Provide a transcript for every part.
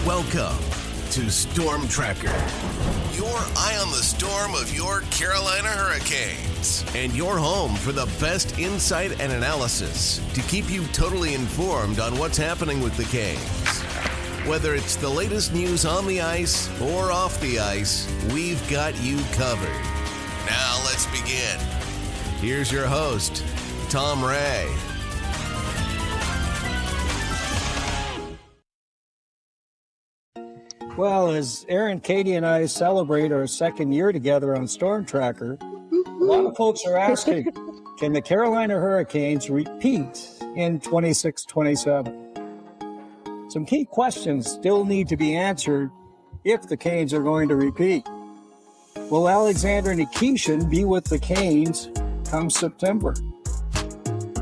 Welcome to stormTRacker, your eye on the storm of your Carolina Hurricanes, and your home for the best insight and analysis to keep you totally informed on what's happening with the Canes. Whether it's the latest news on the ice or off the ice, we've got you covered. Now let's begin. Here's your host, Tom Ray. Well, as Erin Katie and I celebrate our second year together on stormTRacker, a lot of folks are asking, can the Carolina Hurricanes repeat in 26-27? Some key questions still need to be answered if the Canes are going to repeat. Will Alexander Nikishin be with the Canes come September?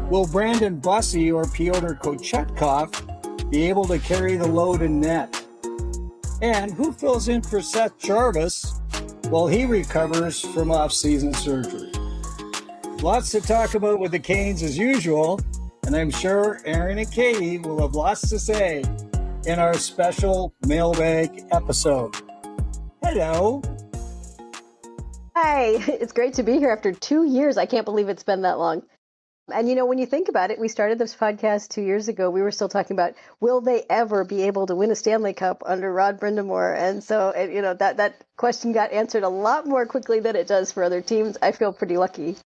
Will Brandon Bussey or Pyotr Kochetkov be able to carry the load in net? And who fills in for Seth Jarvis while he recovers from off-season surgery? Lots to talk about with the Canes as usual, and I'm sure Erin and Katie will have lots to say in our special Mailbag episode. Hello. Hi, it's great to be here after 2 years. I can't believe it's been that long. And, you know, when you think about it, we started this podcast 2 years ago. We were still talking about, will they ever be able to win a Stanley Cup under Rod Brind'Amour? And so, you know, that question got answered a lot more quickly than it does for other teams. I feel pretty lucky.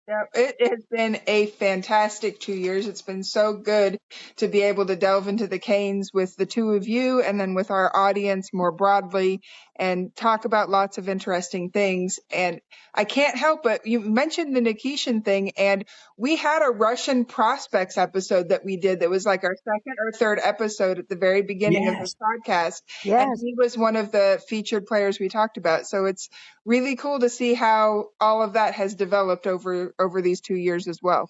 Yeah, it has been a fantastic 2 years. It's been so good to be able to delve into the Canes with the two of you and then with our audience more broadly and talk about lots of interesting things. And I can't help but, you mentioned the Nikishin thing, and we had a Russian prospects episode that we did that was like our second or third episode at the very beginning of this podcast. Yes. And he was one of the featured players we talked about. So it's really cool to see how all of that has developed over these 2 years as well.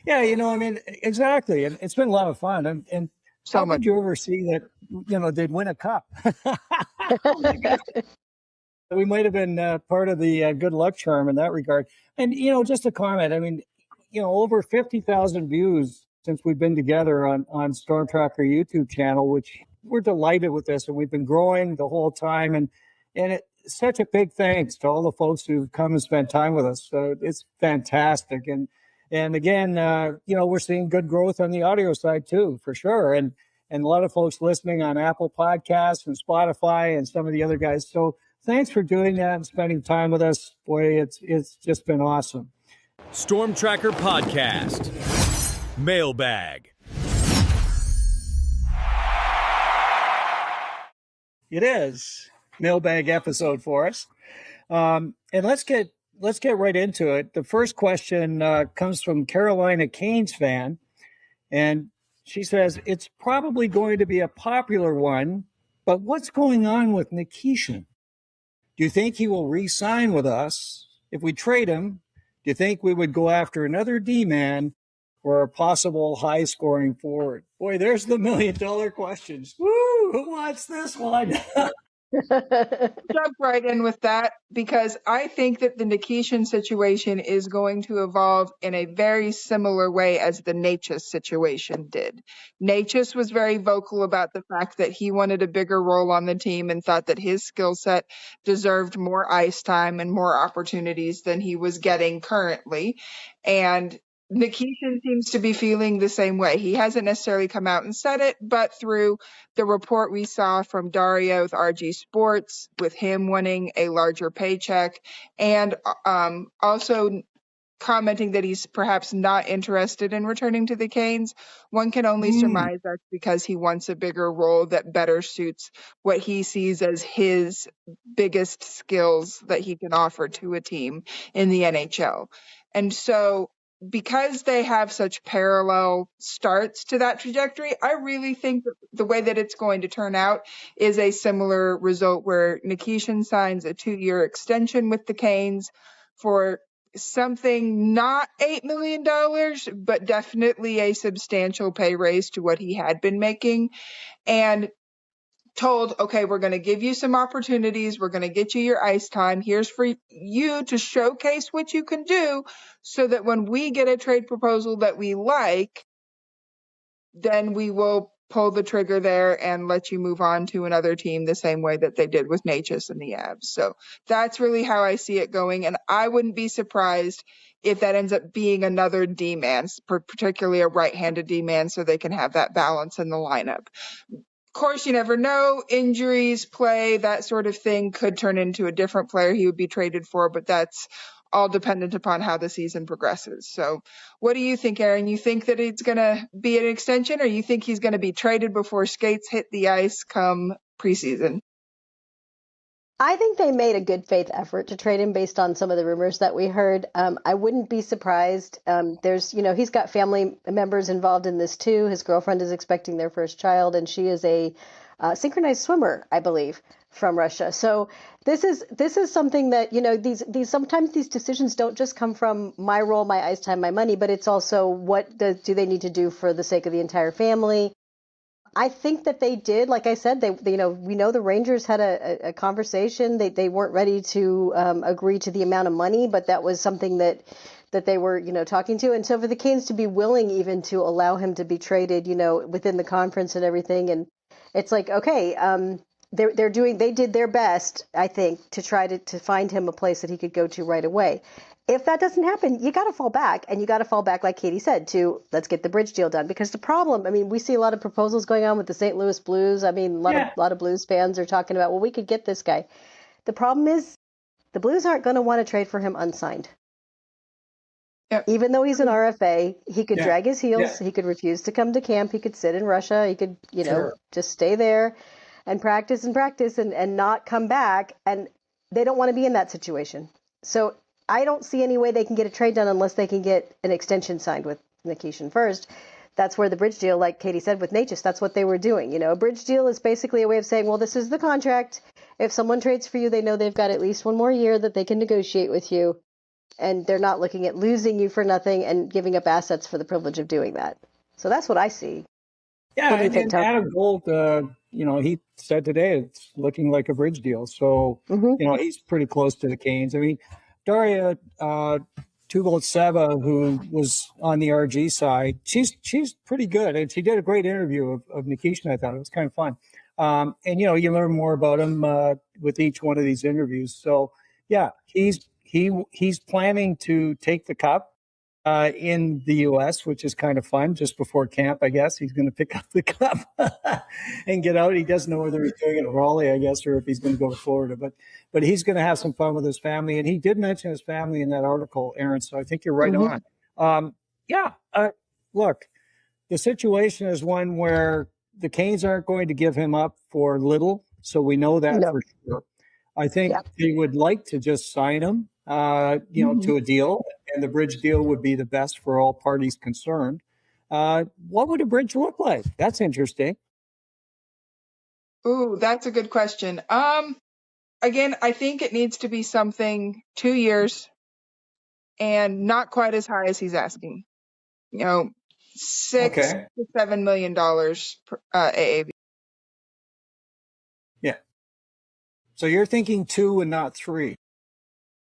Yeah, you know, I mean, exactly. And it's been a lot of fun. And So how much. did you ever see that, you know, they'd win a cup? Oh my God. We might have been part of the good luck charm in that regard. And, you know, just a comment, I mean, you know, over 50,000 views since we've been together on stormTRacker YouTube channel, which we're delighted with this. And we've been growing the whole time. And it's such a big thanks to all the folks who've come and spent time with us. So it's fantastic. And again, you know, we're seeing good growth on the audio side too, for sure. And a lot of folks listening on Apple Podcasts and Spotify and some of the other guys. So thanks for doing that and spending time with us. Boy, it's just been awesome. stormTRacker Podcast. Mailbag. It is Mailbag episode for us. And let's get right into it. The first question comes from Carolina Canes fan. And she says, it's probably going to be a popular one, but what's going on with Nikishin? Do you think he will re-sign with us? If we trade him, do you think we would go after another D-man or a possible high-scoring forward? Boy, there's the $1 million questions. Woo! Who wants this one? Jump right in with that, because I think that the Nikishin situation is going to evolve in a very similar way as the Necas situation did. Necas was very vocal about the fact that he wanted a bigger role on the team and thought that his skill set deserved more ice time and more opportunities than he was getting currently. And Nikishin seems to be feeling the same way. He hasn't necessarily come out and said it, but through the report we saw from Daria with RG Sports, with him wanting a larger paycheck, and also commenting that he's perhaps not interested in returning to the Canes, one can only surmise that's because he wants a bigger role that better suits what he sees as his biggest skills that he can offer to a team in the NHL. And so, because they have such parallel starts to that trajectory, I really think that the way that it's going to turn out is a similar result where Nikishin signs a 2-year extension with the Canes for something not $8 million, but definitely a substantial pay raise to what he had been making. And told, okay, we're going to give you some opportunities. We're going to get you your ice time. Here's for you to showcase what you can do so that when we get a trade proposal that we like, then we will pull the trigger there and let you move on to another team the same way that they did with Natchez and the Avs. So that's really how I see it going. And I wouldn't be surprised if that ends up being another D-man, particularly a right-handed D-man, so they can have that balance in the lineup. Of course, you never know. Injuries, play, that sort of thing could turn into a different player he would be traded for, but that's all dependent upon how the season progresses. So what do you think, Erin? You think that it's going to be an extension, or you think he's going to be traded before skates hit the ice come preseason? I think they made a good faith effort to trade him based on some of the rumors that we heard. I wouldn't be surprised. He's got family members involved in this too. His girlfriend is expecting their first child, and she is a synchronized swimmer, I believe, from Russia. So this is something that, these sometimes these decisions don't just come from my role, my ice time, my money, but it's also what do they need to do for the sake of the entire family. I think that they did. Like I said, we know the Rangers had a conversation. They weren't ready to agree to the amount of money, but that was something that they were, talking to. And so for the Canes to be willing even to allow him to be traded, within the conference and everything, and it's like, okay, they did their best, I think, to try to find him a place that he could go to right away. If that doesn't happen, you got to fall back, and you got to fall back, like Katie said, to let's get the bridge deal done. Because the problem, we see a lot of proposals going on with the St. Louis Blues. A lot of Blues fans are talking about, well, we could get this guy. The problem is the Blues aren't going to want to trade for him unsigned. Yep. Even though he's an RFA, he could drag his heels. He could refuse to come to camp. He could sit in Russia. He could, just stay there and practice and not come back. And they don't want to be in that situation. So I don't see any way they can get a trade done unless they can get an extension signed with Nikishin first. That's where the bridge deal, like Katie said with Natchez, that's what they were doing. A bridge deal is basically a way of saying, well, this is the contract. If someone trades for you, they know they've got at least one more year that they can negotiate with you. And they're not looking at losing you for nothing and giving up assets for the privilege of doing that. So that's what I see. Yeah, and Adam Gold, he said today it's looking like a bridge deal. So, he's pretty close to the Canes. Daria Tuboltseva, who was on the RG side, she's pretty good. And she did a great interview of Nikishin, I thought. It was kind of fun. And, you learn more about him with each one of these interviews. So, yeah, he's planning to take the cup in the U.S., which is kind of fun. Just before camp, I guess he's going to pick up the cup and get out. He doesn't know whether he's doing it in Raleigh, I guess, or if he's going to go to Florida. But he's going to have some fun with his family, and he did mention his family in that article, Erin. So I think you're right on. Look, the situation is one where the Canes aren't going to give him up for little, so we know that for sure. I think they would like to just sign him, to a deal, and the bridge deal would be the best for all parties concerned. What would a bridge look like? That's interesting. Ooh, that's a good question. Again, I think it needs to be something 2 years and not quite as high as he's asking. $6 to $7 million per, AAV. Yeah. So you're thinking 2 and not 3.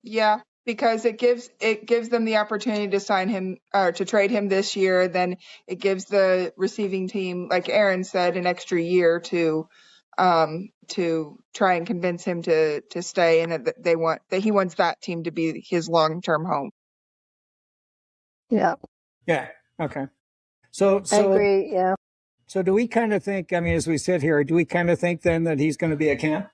Yeah, because it gives them the opportunity to sign him or to trade him this year. Then it gives the receiving team, like Erin said, an extra year to try and convince him to stay, and that he wants that team to be his long-term home. Yeah. Yeah. Okay. So I agree. Yeah. So do we kind of think? As we sit here, do we kind of think then that he's going to be a camp?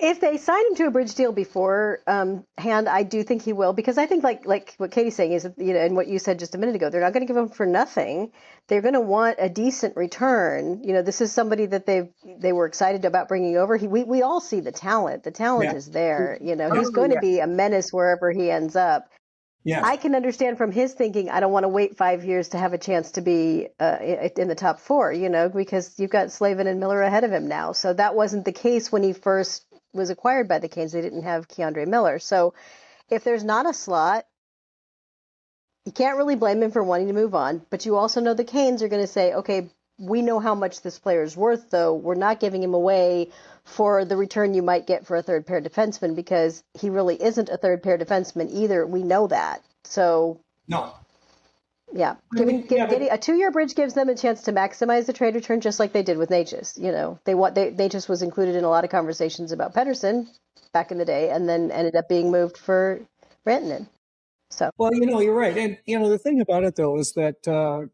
If they sign him to a bridge deal beforehand, I do think he will, because I think like what Katie's saying is, and what you said just a minute ago, they're not going to give him for nothing. They're going to want a decent return. This is somebody that they were excited about bringing over. We all see the talent. The talent is there. He's going to be a menace wherever he ends up. Yeah. I can understand from his thinking, I don't want to wait 5 years to have a chance to be in the top 4, because you've got Slavin and Miller ahead of him now. So that wasn't the case when he first was acquired by the Canes. They didn't have Keandre Miller. So if there's not a slot, you can't really blame him for wanting to move on. But you also know the Canes are going to say, okay, we know how much this player is worth, though. We're not giving him away for the return you might get for a third pair defenseman, because he really isn't a third pair defenseman either. We know that. So no. Yeah, Yeah, getting a 2-year bridge gives them a chance to maximize the trade return, just like they did with Natchez. Natchez was included in a lot of conversations about Pedersen back in the day, and then ended up being moved for Rantanen. So, well, you're right, and the thing about it though is that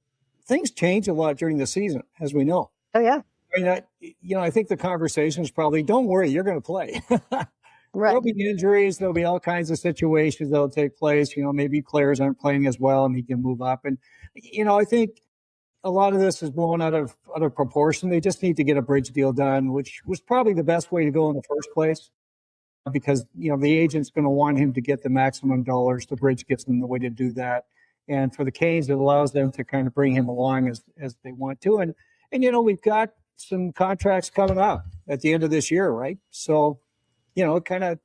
things change a lot during the season, as we know. oh yeah, I mean, I think the conversation is probably, don't worry, you're going to play. right. There'll be injuries. There'll be all kinds of situations that'll take place. Maybe players aren't playing as well and he can move up. And, I think a lot of this is blown out of proportion. They just need to get a bridge deal done, which was probably the best way to go in the first place because, the agent's going to want him to get the maximum dollars. The bridge gives them the way to do that. And for the Canes, it allows them to kind of bring him along as they want to. And we've got some contracts coming up at the end of this year, right? So,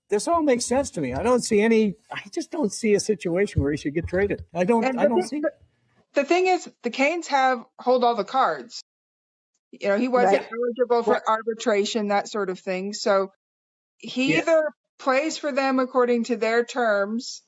this all makes sense to me. I just don't see a situation where he should get traded. I don't see. The thing is, the Canes hold all the cards. He wasn't eligible for arbitration, that sort of thing. So he either plays for them according to their terms,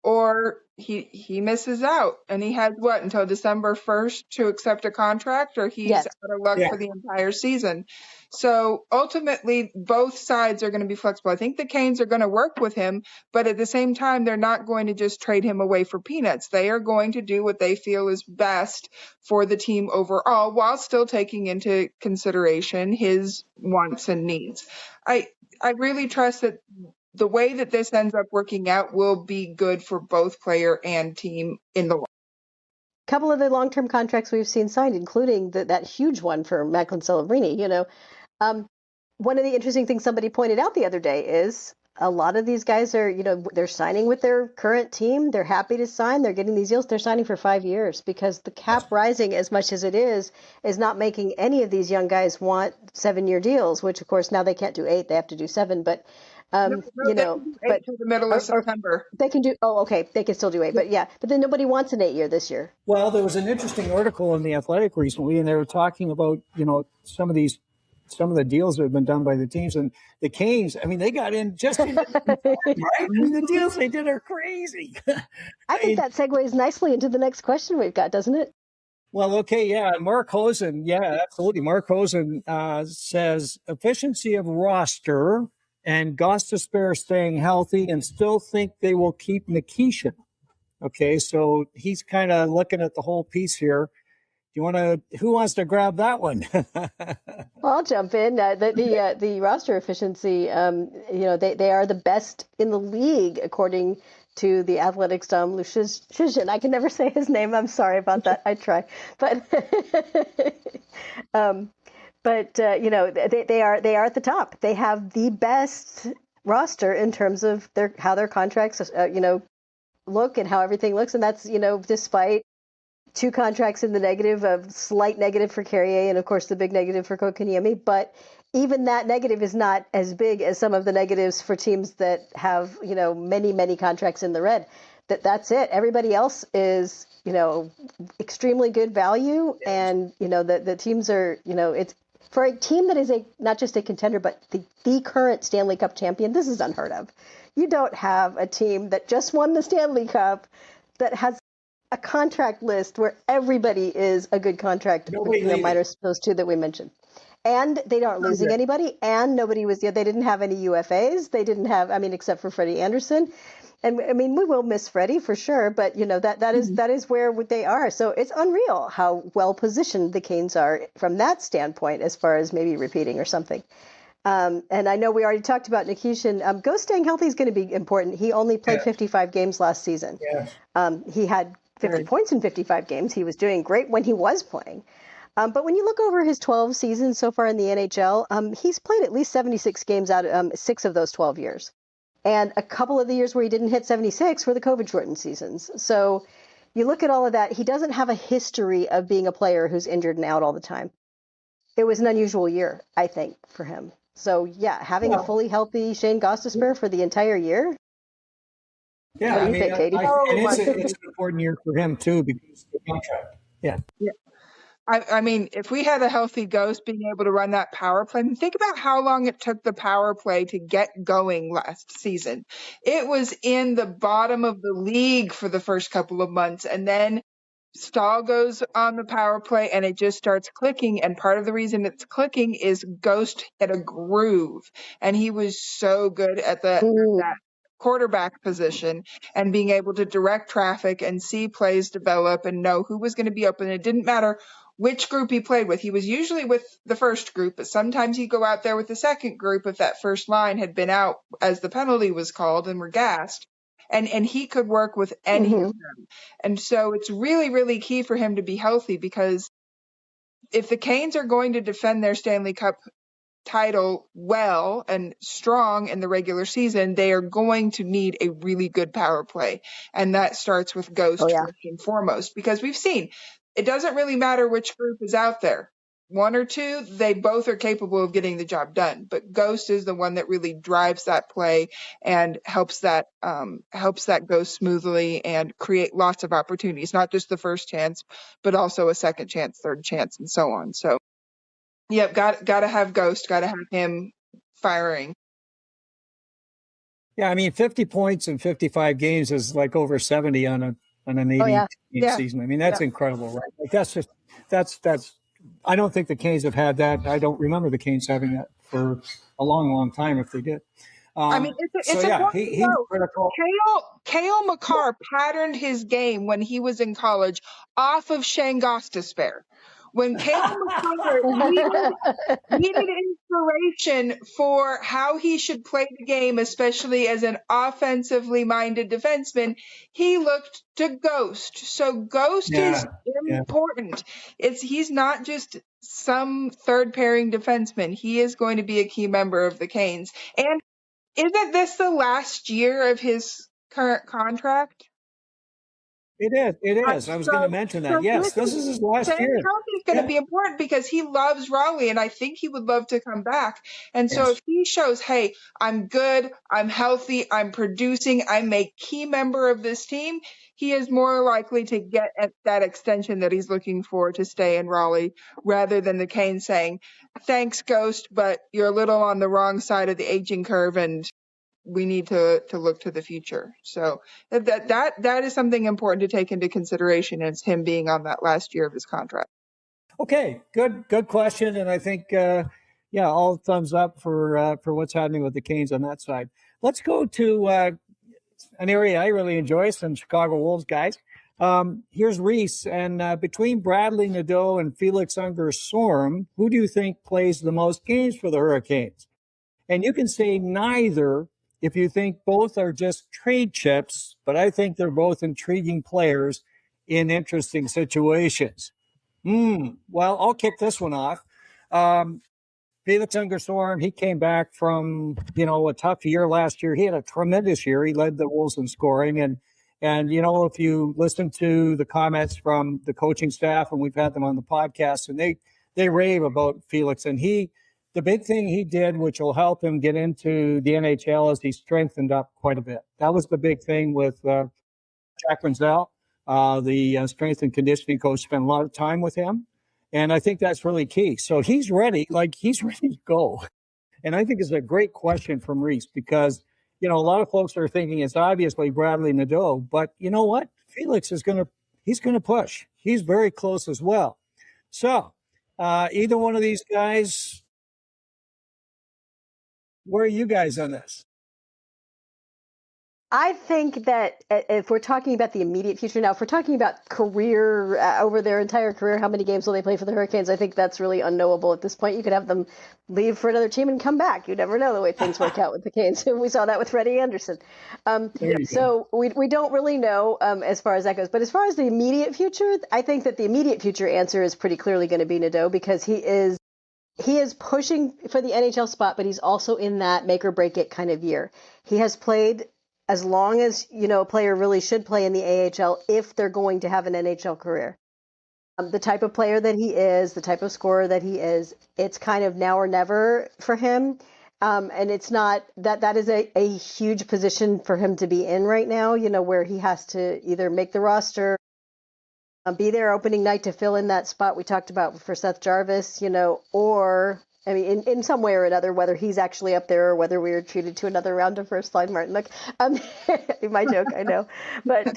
or he misses out, and he has until December 1st to accept a contract, or he's out of luck for the entire season. So ultimately, both sides are going to be flexible. I think the Canes are going to work with him, but at the same time, they're not going to just trade him away for peanuts. They are going to do what they feel is best for the team overall, while still taking into consideration his wants and needs. I really trust that the way that this ends up working out will be good for both player and team in the long. A couple of the long-term contracts we've seen signed, including that huge one for Macklin Celebrini. One of the interesting things somebody pointed out the other day is a lot of these guys are, they're signing with their current team. They're happy to sign. They're getting these deals. They're signing for 5 years because the cap rising as much as it is not making any of these young guys want 7-year deals, which of course now they can't do 8. They have to do 7. But they can do 8 till the middle of September. They can do. Oh, okay. They can still do 8, but then nobody wants an 8-year this year. Well, there was an interesting article in The Athletic recently, and they were talking about some of the deals that have been done by the teams, and the Canes. I mean, they got in just in time, right? I mean, the deals they did are crazy. I think that segues nicely into the next question we've got, doesn't it? Well, okay, yeah. Mark Hosen, absolutely. Mark Hosen says efficiency of roster and Gostisbehere staying healthy and still think they will keep Nikishin. Okay, so he's kind of looking at the whole piece here. Who wants to grab that one? Well, I'll jump in. The roster efficiency, they are the best in the league according to the Athletics Nikishin. I can never say his name. I'm sorry about that. I try, but they are at the top. They have the best roster in terms of how their contracts look and how everything looks, and that's despite 2 contracts in the negative, of slight negative for Carrier, and of course the big negative for Kotkaniemi. But even that negative is not as big as some of the negatives for teams that have many contracts in the red. That's it. Everybody else is extremely good value, and the teams are it's for a team that is not just a contender but the current Stanley Cup champion. This is unheard of. You don't have a team that just won the Stanley Cup that has a contract list where everybody is a good contract, minus those 2 that we mentioned. And they aren't losing anybody, and nobody was, they didn't have any UFAs. They didn't have, except for Freddie Anderson. And we will miss Freddie for sure, but that is where they are. So it's unreal how well positioned the Canes are from that standpoint, as far as maybe repeating or something. And I know we already talked about Nikishin. Ghost staying healthy is going to be important. He only played 55 games last season. Yeah. He had 50 points in 55 games. He was doing great when he was playing. But when you look over his 12 seasons so far in the NHL, he's played at least 76 games out of 6 of those 12 years. And a couple of the years where he didn't hit 76 were the COVID-shortened seasons. So you look at all of that, he doesn't have a history of being a player who's injured and out all the time. It was an unusual year, I think, for him. So, having a fully healthy Shane Gostisbehere for the entire year. Yeah, what do you think, Katie? It's an important year for him, too, because of the contract. Yeah. If we had a healthy Ghost being able to run that power play, think about how long it took the power play to get going last season. It was in the bottom of the league for the first couple of months, and then Stahl goes on the power play and it just starts clicking. And part of the reason it's clicking is Ghost hit a groove. And he was so good at that quarterback position and being able to direct traffic and see plays develop and know who was going to be open. It didn't matter which group he played with. He was usually with the first group, but sometimes he'd go out there with the second group if that first line had been out as the penalty was called and were gassed. And he could work with any of them. And so it's really, really key for him to be healthy, because if the Canes are going to defend their Stanley Cup title well and strong in the regular season, they are going to need a really good power play. And that starts with Ghost first and foremost, because we've seen it doesn't really matter which group is out there. One or two, they both are capable of getting the job done. But Ghost is the one that really drives that play and helps that go smoothly and create lots of opportunities, not just the first chance, but also a second chance, third chance, and so on. So, yep, got to have Ghost, got to have him firing. Yeah, I mean, 50 points in 55 games is like over 70 on an 80 game season. I mean, that's incredible, right? Like that's. I don't think the Canes have had that. I don't remember the Canes having that for a long, long time, if they did. I mean, it's important to know. Cale Makar patterned his game when he was in college off of Shane Gostisbehere. When Cale Makar needed inspiration for how he should play the game, especially as an offensively minded defenseman, he looked to Ghost. So Ghost is important. He's not just some third pairing defenseman. He is going to be a key member of the Canes. And isn't this the last year of his current contract? It is. I was going to mention that. Yes, this is his last year. He's going to be important because he loves Raleigh, and I think he would love to come back. And so if he shows, hey, I'm good, I'm healthy, I'm producing, I'm a key member of this team, he is more likely to get at that extension that he's looking for to stay in Raleigh, rather than the Canes saying, thanks, Ghost, but you're a little on the wrong side of the aging curve, and we need to look to the future. So that is something important to take into consideration, as him being on that last year of his contract. Okay, good question, and I think all thumbs up for what's happening with the Canes on that side. Let's go to an area I really enjoy, some Chicago Wolves guys. Here's Reese, and between Bradley Nadeau and Felix Unger-Storm, who do you think plays the most games for the Hurricanes? And you can say neither if you think both are just trade chips, but I think they're both intriguing players in interesting situations. Well, I'll kick this one off. Felix Unger-Storm, he came back from, a tough year last year. He had a tremendous year. He led the Wolves in scoring. And if you listen to the comments from the coaching staff, and we've had them on the podcast, and they rave about Felix. And the big thing he did, which will help him get into the NHL, is he strengthened up quite a bit. That was the big thing with Jack Renzel. The strength and conditioning coach spent a lot of time with him. And I think that's really key. So he's ready to go. And I think it's a great question from Reese, because, a lot of folks are thinking it's obviously Bradley Nadeau, but you know what? Felix he's going to push. He's very close as well. So either one of these guys, where are you guys on this? I think that if we're talking about the immediate future now, if we're talking about career over their entire career, how many games will they play for the Hurricanes? I think that's really unknowable at this point. You could have them leave for another team and come back. You never know the way things work out with the Canes. We saw that with Freddie Anderson. So we don't really know as far as that goes. But as far as the immediate future, I think that the immediate future answer is pretty clearly going to be Nadeau, because he is pushing for the NHL spot, but he's also in that make or break it kind of year. He has played as long as, a player really should play in the AHL if they're going to have an NHL career. The type of player that he is, the type of scorer that he is, it's kind of now or never for him. And it's not that is a huge position for him to be in right now, where he has to either make the roster, be there opening night to fill in that spot we talked about for Seth Jarvis, or I mean, in some way or another, whether he's actually up there or whether we were treated to another round of first line Martinook. My joke, I know, but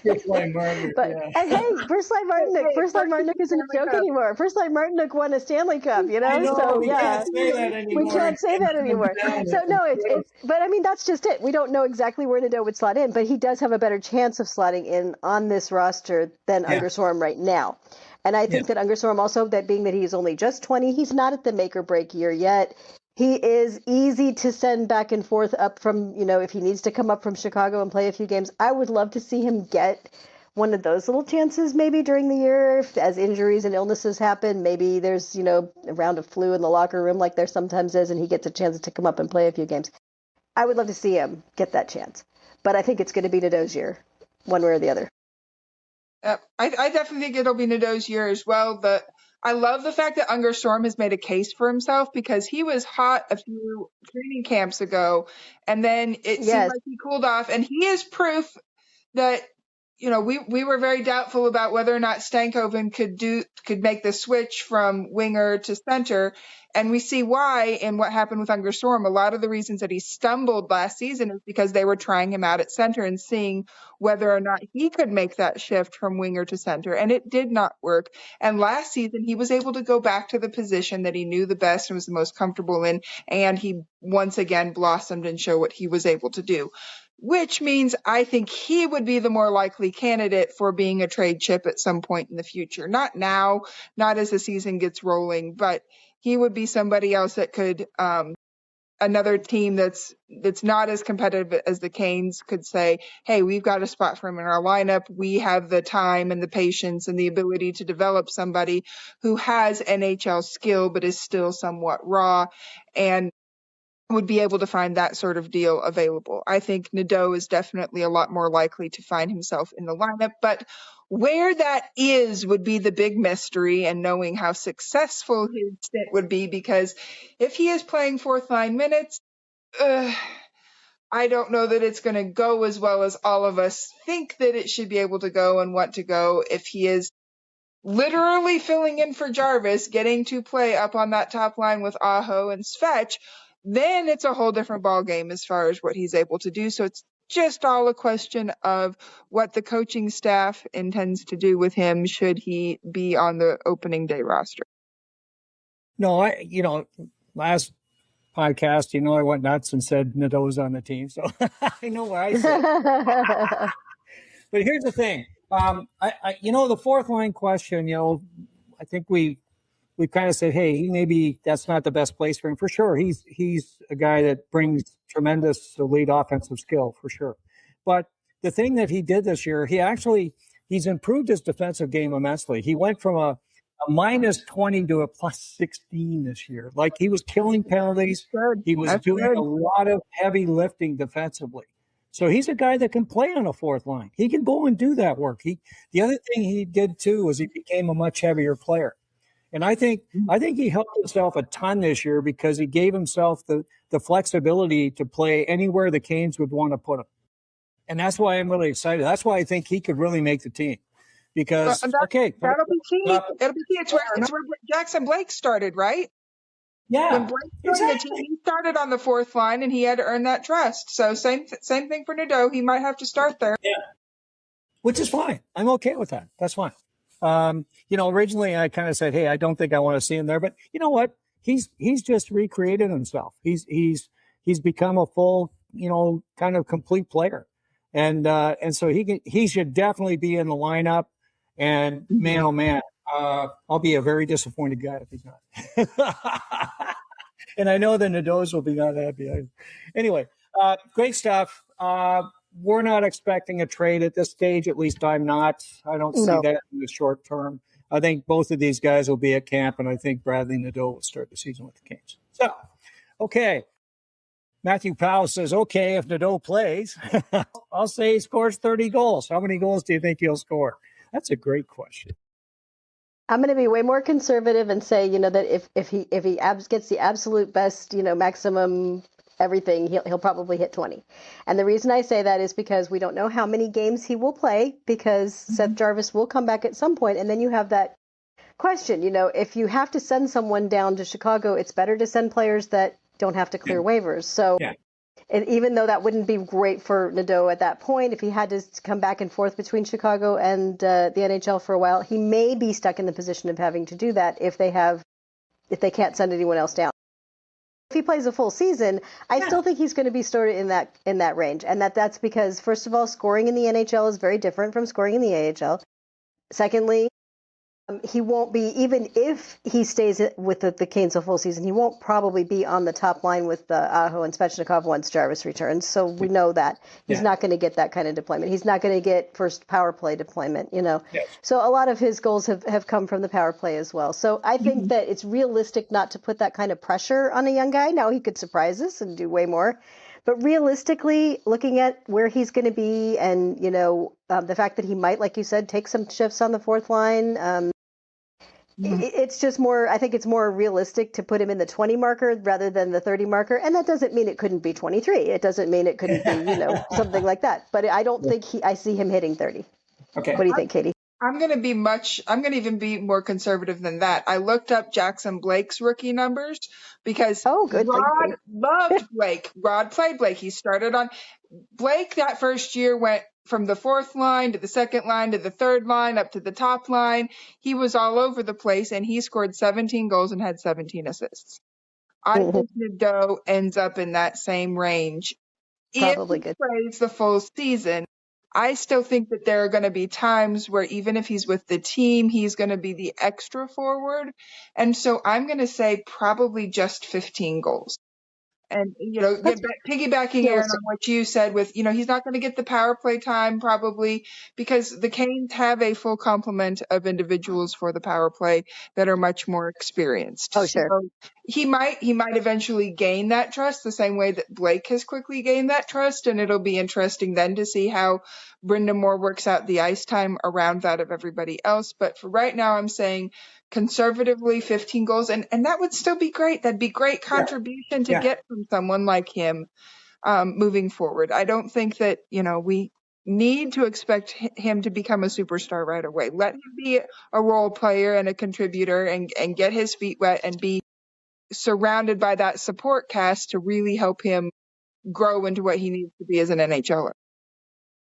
First line Martinook, yeah. and hey, first line Martinook isn't a joke anymore. First line Martinook won a Stanley Cup, you know. I know, So we yeah, can't say that anymore. we can't say that anymore. So no, it's but I mean that's just it. We don't know exactly where Nadeau would slot in, but he does have a better chance of slotting in on this roster than Ungersorm right now. And I think that Ungersorm also, that being that he's only just 20, he's not at the make or break year yet. He is easy to send back and forth up from, if he needs to come up from Chicago and play a few games. I would love to see him get one of those little chances maybe during the year as injuries and illnesses happen. Maybe there's, a round of flu in the locker room like there sometimes is, and he gets a chance to come up and play a few games. I would love to see him get that chance. But I think it's going to be Nadeau's year, one way or the other. I definitely think it'll be Nadeau's year as well. I love the fact that Ungersorm has made a case for himself because he was hot a few training camps ago, and then it seemed like he cooled off. And he is proof that, we were very doubtful about whether or not Stankoven could make the switch from winger to center. And we see why in what happened with Ungersorm. A lot of the reasons that he stumbled last season is because they were trying him out at center and seeing whether or not he could make that shift from winger to center. And it did not work. And last season, he was able to go back to the position that he knew the best and was the most comfortable in. And he once again blossomed and showed what he was able to do. Which means I think he would be the more likely candidate for being a trade chip at some point in the future. Not now, not as the season gets rolling, but he would be somebody else that could, another team that's not as competitive as the Canes could say, hey, we've got a spot for him in our lineup. We have the time and the patience and the ability to develop somebody who has NHL skill but is still somewhat raw and would be able to find that sort of deal available. I think Nadeau is definitely a lot more likely to find himself in the lineup, but where that is would be the big mystery, and knowing how successful his stint would be, because if he is playing fourth line minutes, I don't know that it's going to go as well as all of us think that it should be able to go and want to go. If he is literally filling in for Jarvis, getting to play up on that top line with Aho and Svetch, then it's a whole different ballgame as far as what he's able to do. So it's just all a question of what the coaching staff intends to do with him should he be on the opening day roster. No, last podcast, I went nuts and said Nadeau's on the team. So I know what I said. But here's the thing. The fourth line question, I think we've kind of said, hey, maybe that's not the best place for him. For sure, he's a guy that brings tremendous elite offensive skill, for sure. But the thing that he did this year, he's improved his defensive game immensely. He went from a minus 20 to a plus 16 this year. Like, he was killing penalties. He was doing a lot of heavy lifting defensively. So he's a guy that can play on a fourth line. He can go and do that work. The other thing he did too was he became a much heavier player. And I think he helped himself a ton this year because he gave himself the flexibility to play anywhere the Canes would want to put him. And that's why I'm really excited. That's why I think he could really make the team. Because, that'll be key. It'll be key. It's where Jackson Blake started, right? Yeah. When Blake joined the team, he started on the fourth line, and he had to earn that trust. So same thing for Nadeau. He might have to start there. Yeah. Which is fine. I'm okay with that. That's fine. Originally I kind of said, hey, I don't think I want to see him there, but you know what? He's just recreated himself. He's become a full, kind of complete player. And so he should definitely be in the lineup. And man, oh man, I'll be a very disappointed guy if he's not. And I know the Nadeaus will be not happy. Anyway, great stuff. We're not expecting a trade at this stage. At least I'm not. I don't see that in the short term. I think both of these guys will be at camp, and I think Bradley Nadeau will start the season with the Canes. So, okay. Matthew Powell says, okay, if Nadeau plays, I'll say he scores 30 goals. How many goals do you think he'll score? That's a great question. I'm going to be way more conservative and say, that if he gets the absolute best, maximum everything, he'll probably hit 20. And the reason I say that is because we don't know how many games he will play, because Seth Jarvis will come back at some point, and then you have that question, if you have to send someone down to Chicago, it's better to send players that don't have to clear waivers. So and even though that wouldn't be great for Nadeau at that point, if he had to come back and forth between Chicago and the NHL for a while, he may be stuck in the position of having to do that if they can't send anyone else down. If he plays a full season, I still think he's going to be stored in that range. And that's because, first of all, scoring in the NHL is very different from scoring in the AHL. Secondly, he won't be, even if he stays with the Canes a full season, he won't probably be on the top line with Aho and Svechnikov once Jarvis returns. So we know that he's not going to get that kind of deployment. He's not going to get first power play deployment, So a lot of his goals have come from the power play as well. So I think that it's realistic not to put that kind of pressure on a young guy. Now, he could surprise us and do way more. But realistically, looking at where he's going to be and, the fact that he might, like you said, take some shifts on the fourth line, it's just more, I think it's more realistic to put him in the 20 marker rather than the 30 marker. And that doesn't mean it couldn't be 23. It doesn't mean it couldn't be, something like that. But I don't think I see him hitting 30. Okay. What do you think, Katie? I'm going to even be more conservative than that. I looked up Jackson Blake's rookie numbers because good. Rod loved Blake. Rod played Blake. He started on Blake that first year, went from the fourth line to the second line to the third line up to the top line. He was all over the place, and he scored 17 goals and had 17 assists. I think Nadeau ends up in that same range. Probably if he plays the full season. I still think that there are going to be times where even if he's with the team, he's going to be the extra forward. And so I'm going to say probably just 15 goals. And, piggybacking, Erin, on what you said with, he's not going to get the power play time probably because the Canes have a full complement of individuals for the power play that are much more experienced. Oh, sure. So he might eventually gain that trust the same way that Blake has quickly gained that trust. And it'll be interesting then to see how Brind'Amour works out the ice time around that of everybody else. But for right now, I'm saying conservatively 15 goals, and that would still be great. That'd be great contribution to get from someone like him moving forward. I don't think that, we need to expect him to become a superstar right away. Let him be a role player and a contributor and get his feet wet and be surrounded by that support cast to really help him grow into what he needs to be as an NHLer.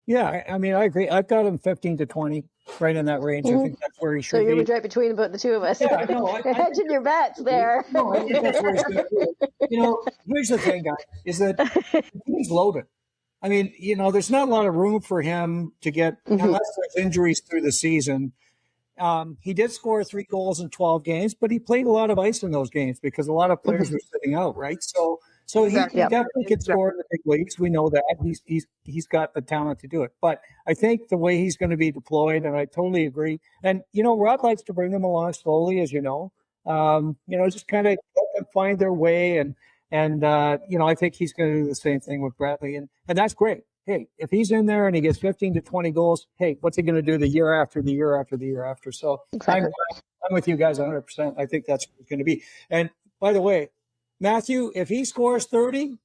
Yeah, I mean, I agree. I've got him 15 to 20, right in that range. I think that's where he should be. So you're right between the two of us. Yeah, no, you're hedging your bets there. No, I think that's where he should be. Here's the thing, guys, is that he's loaded. I mean, there's not a lot of room for him to get, unless there's injuries through the season. He did score 3 goals in 12 games, but he played a lot of ice in those games because a lot of players were sitting out, right? So he definitely can score in the big leagues. We know that he's got the talent to do it. But I think the way he's going to be deployed, and I totally agree. And Rod likes to bring them along slowly, as just kind of let them find their way. And I think he's going to do the same thing with Bradley, and that's great. Hey, if he's in there and he gets 15 to 20 goals, hey, what's he going to do the year after the year after the year after? So I'm with you guys 100%. I think that's what it's going to be. And by the way, Matthew, if he scores 30,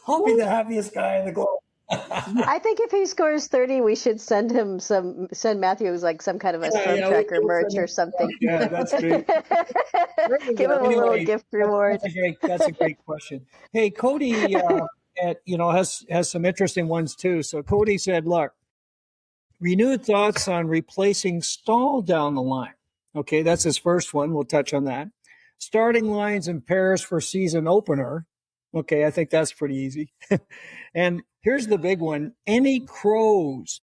I'll be the happiest guy in the globe. I think if he scores 30, we should send Matthew like some kind of a stormTRacker merch or something. Yeah, that's great. Give him a little gift reward. That's a great question. Hey, Cody, has some interesting ones too. So Cody said, look, renewed thoughts on replacing Stahl down the line. Okay, that's his first one. We'll touch on that. Starting lines and pairs for season opener. Okay, I think that's pretty easy. And here's the big one. Any crows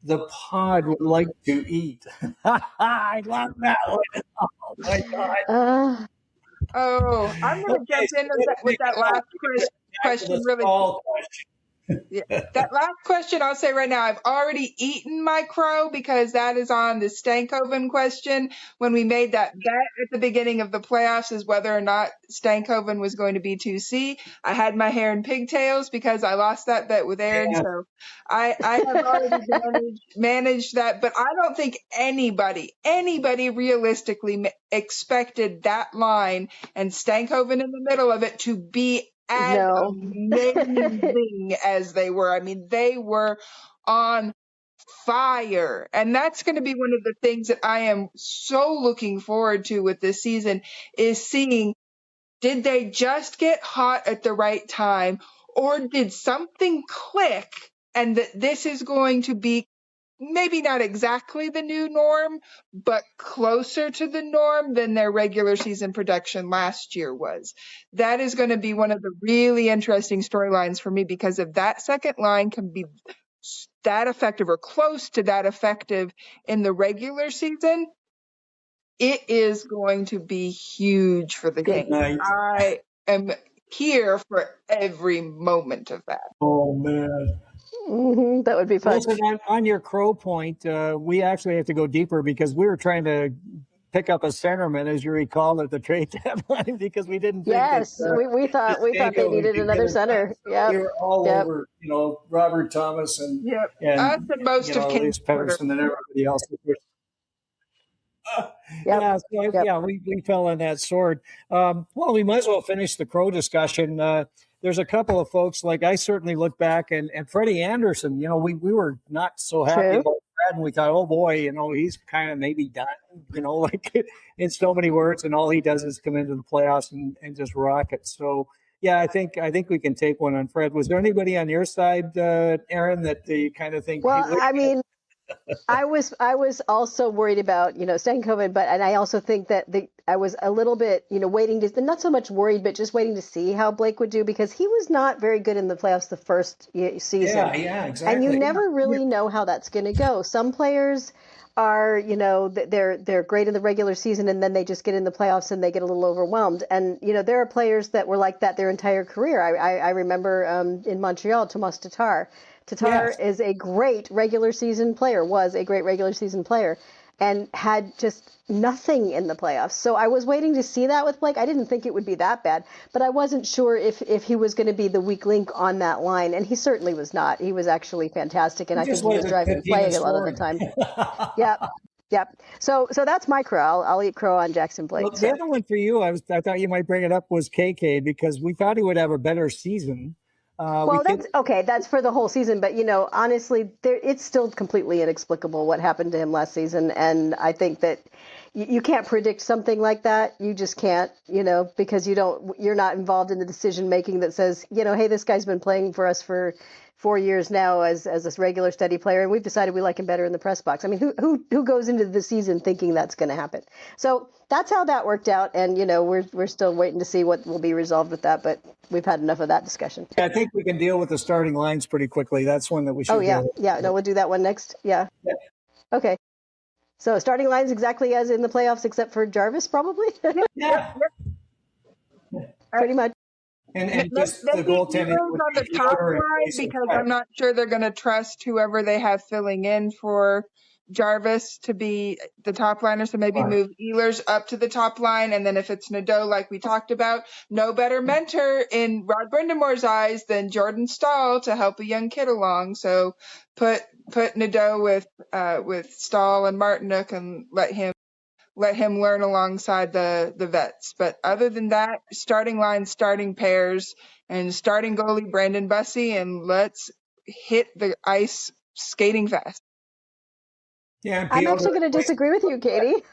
the pod would like to eat. I love that one. Oh, my God. I'm going to jump in with that last question really quick. Yeah. That last question, I'll say right now, I've already eaten my crow because that is on the Stankoven question. When we made that bet at the beginning of the playoffs is whether or not Stankoven was going to be 2C. I had my hair in pigtails because I lost that bet with Erin. Yeah. So I have already managed that. But I don't think anybody realistically expected that line and Stankoven in the middle of it to be as amazing as they were. I mean, they were on fire. And that's going to be one of the things that I am so looking forward to with this season, is seeing, did they just get hot at the right time, or did something click and that this is going to be maybe not exactly the new norm, but closer to the norm than their regular season production last year was. That is going to be one of the really interesting storylines for me, because if that second line can be that effective or close to that effective in the regular season, it is going to be huge for the Good game. night. I am here for every moment of that. Oh, man. That would be fun. Listen, on your Crow point, we actually have to go deeper because we were trying to pick up a centerman, as you recall, at the trade deadline, because we didn't think Yes, that, we thought they needed another center. Yeah, we were all over, Robert Thomas and Yep. and Us and most of King's Elise Pettersson and everybody else. Yep. We fell on that sword. Well, we might as well finish the Crow discussion. There's a couple of folks, like I certainly look back, and Freddie Anderson, we were not so happy True. about Fred, and we thought, oh boy, he's kind of maybe done, like in so many words, and all he does is come into the playoffs and just rock it. So yeah, I think we can take one on Fred. Was there anybody on your side, Erin, that you kind of think? Well, I mean, I was also worried about Stankoven, and I also think that I was a little bit waiting to, not so much worried, but just waiting to see how Blake would do, because he was not very good in the playoffs the first season. Yeah, exactly. And you never really know how that's going to go. Some players are, they're great in the regular season, and then they just get in the playoffs and they get a little overwhelmed. And there are players that were like that their entire career. I remember in Montreal, Tomas Tatar. Tatar is a great regular season player, was a great regular season player, and had just nothing in the playoffs. So I was waiting to see that with Blake. I didn't think it would be that bad, but I wasn't sure if he was going to be the weak link on that line, and he certainly was not. He was actually fantastic, and I think he was driving play a lot of the time. Yep. So that's my Crow. I'll eat Crow on Jackson Blake. Well, the other one for you, I thought you might bring it up, was KK, because we thought he would have a better season. Well, that's okay. That's for the whole season. But, honestly, it's still completely inexplicable what happened to him last season. And I think that you can't predict something like that. You just can't, because you're not involved in the decision making that says, hey, this guy's been playing for us for 4 years now as a regular steady player, and we've decided we like him better in the press box. I mean, who goes into the season thinking that's going to happen? So that's how that worked out, and we're still waiting to see what will be resolved with that. But we've had enough of that discussion. I think we can deal with the starting lines pretty quickly. That's one that we should. Oh yeah, no, we'll do that one next. Yeah. Okay. So starting lines exactly as in the playoffs, except for Jarvis, probably. Yeah. Pretty much. And just the goaltending on the top line, because I'm not sure they're going to trust whoever they have filling in for Jarvis to be the top liner. So maybe move Ehlers up to the top line. And then if it's Nadeau, like we talked about, no better mentor in Rod Brindamore's eyes than Jordan Stahl to help a young kid along. So put Nadeau with Stahl and Martinook and let him learn alongside the vets. But other than that, starting lines, starting pairs, and starting goalie Brandon Bussey, and let's hit the ice skating fast. Yeah, I'm actually going to disagree with you, Katie.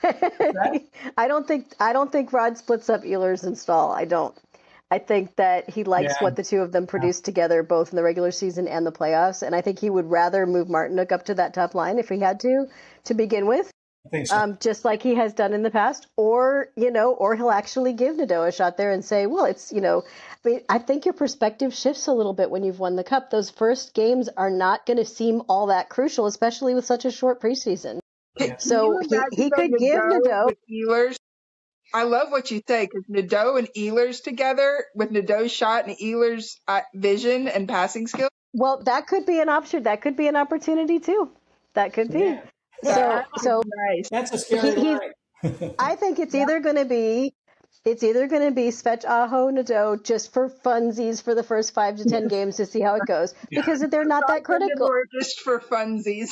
I don't think Rod splits up Ehlers and Stahl. I don't. I think that he likes what the two of them produced together, both in the regular season and the playoffs. And I think he would rather move Martinook up to that top line if he had to begin with. I think so. Just like he has done in the past, or he'll actually give Nadeau a shot there and say, well, it's, I think your perspective shifts a little bit when you've won the cup. Those first games are not going to seem all that crucial, especially with such a short preseason. Yeah. So he could give Nadeau. Ehlers. I love what you say, because Nadeau and Ehlers together, with Nadeau's shot and Ehlers' vision and passing skills. Well, that could be an option. That could be an opportunity too. That could be. Yeah. So nice. That's a scary line. I think it's either going to be Svech, Aho, Nadeau just for funsies for the first 5 to 10 games to see how it goes, because they're not that critical. Or just for funsies.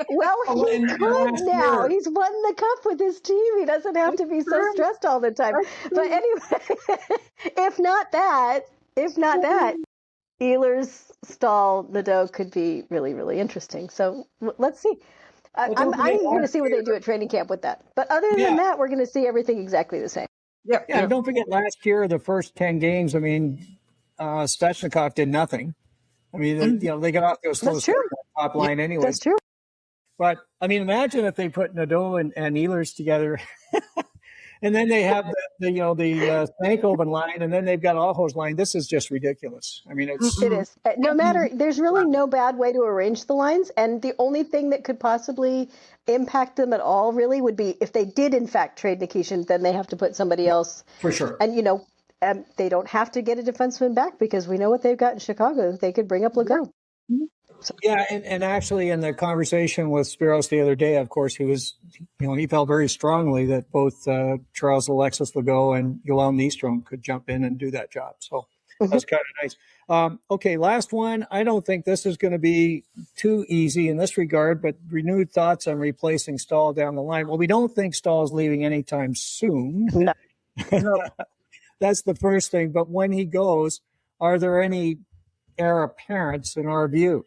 Well, he could now. He's won the cup with his team. He doesn't have to be so stressed all the time. But anyway, if not that, Ehlers, Stahl, Nadeau could be really, really interesting. So let's see. I'm going to see what they do at training camp with that. But other than that, we're going to see everything exactly the same. Yep. Yeah, don't forget last year, the first 10 games, I mean, Svechnikov did nothing. I mean, they got off to a slow start on the top line anyway. That's true. But, I mean, imagine if they put Nadeau and Ehlers together. And then they have the Stankoven line, and then they've got Aho's line. This is just ridiculous. I mean, it is. No matter, there's really no bad way to arrange the lines, and the only thing that could possibly impact them at all, really, would be if they did in fact trade Nikishin, then they have to put somebody else for sure. And they don't have to get a defenseman back because we know what they've got in Chicago. They could bring up Legault. So, yeah, and actually in the conversation with Spiros the other day, of course, he felt very strongly that both Charles Alexis Legault and Yoel Nystrom could jump in and do that job. So that's kind of nice. Okay, last one. I don't think this is going to be too easy in this regard, but renewed thoughts on replacing Stahl down the line. Well, we don't think Stahl's leaving anytime soon. No. That's the first thing. But when he goes, are there any heir apparents in our view?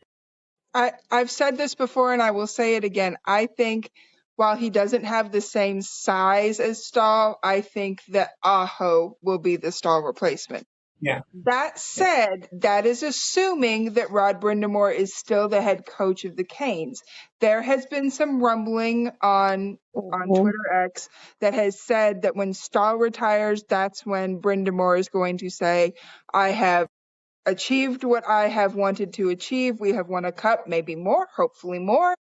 I've said this before and I will say it again. I think while he doesn't have the same size as Stahl, I think that Aho will be the Stahl replacement. Yeah. That said, that is assuming that Rod Brind'Amour is still the head coach of the Canes. There has been some rumbling on Twitter X that has said that when Stahl retires, that's when Brind'Amour is going to say, I have achieved what I have wanted to achieve. We have won a cup, maybe more, hopefully more.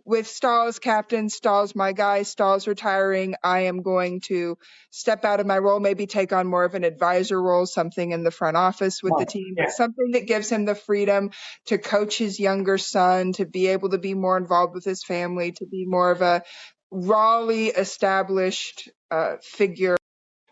With Stahl as captain, Stahl's my guy, Stahl's retiring. I am going to step out of my role, maybe take on more of an advisor role, something in the front office with the team, but something that gives him the freedom to coach his younger son, to be able to be more involved with his family, to be more of a rawly established figure,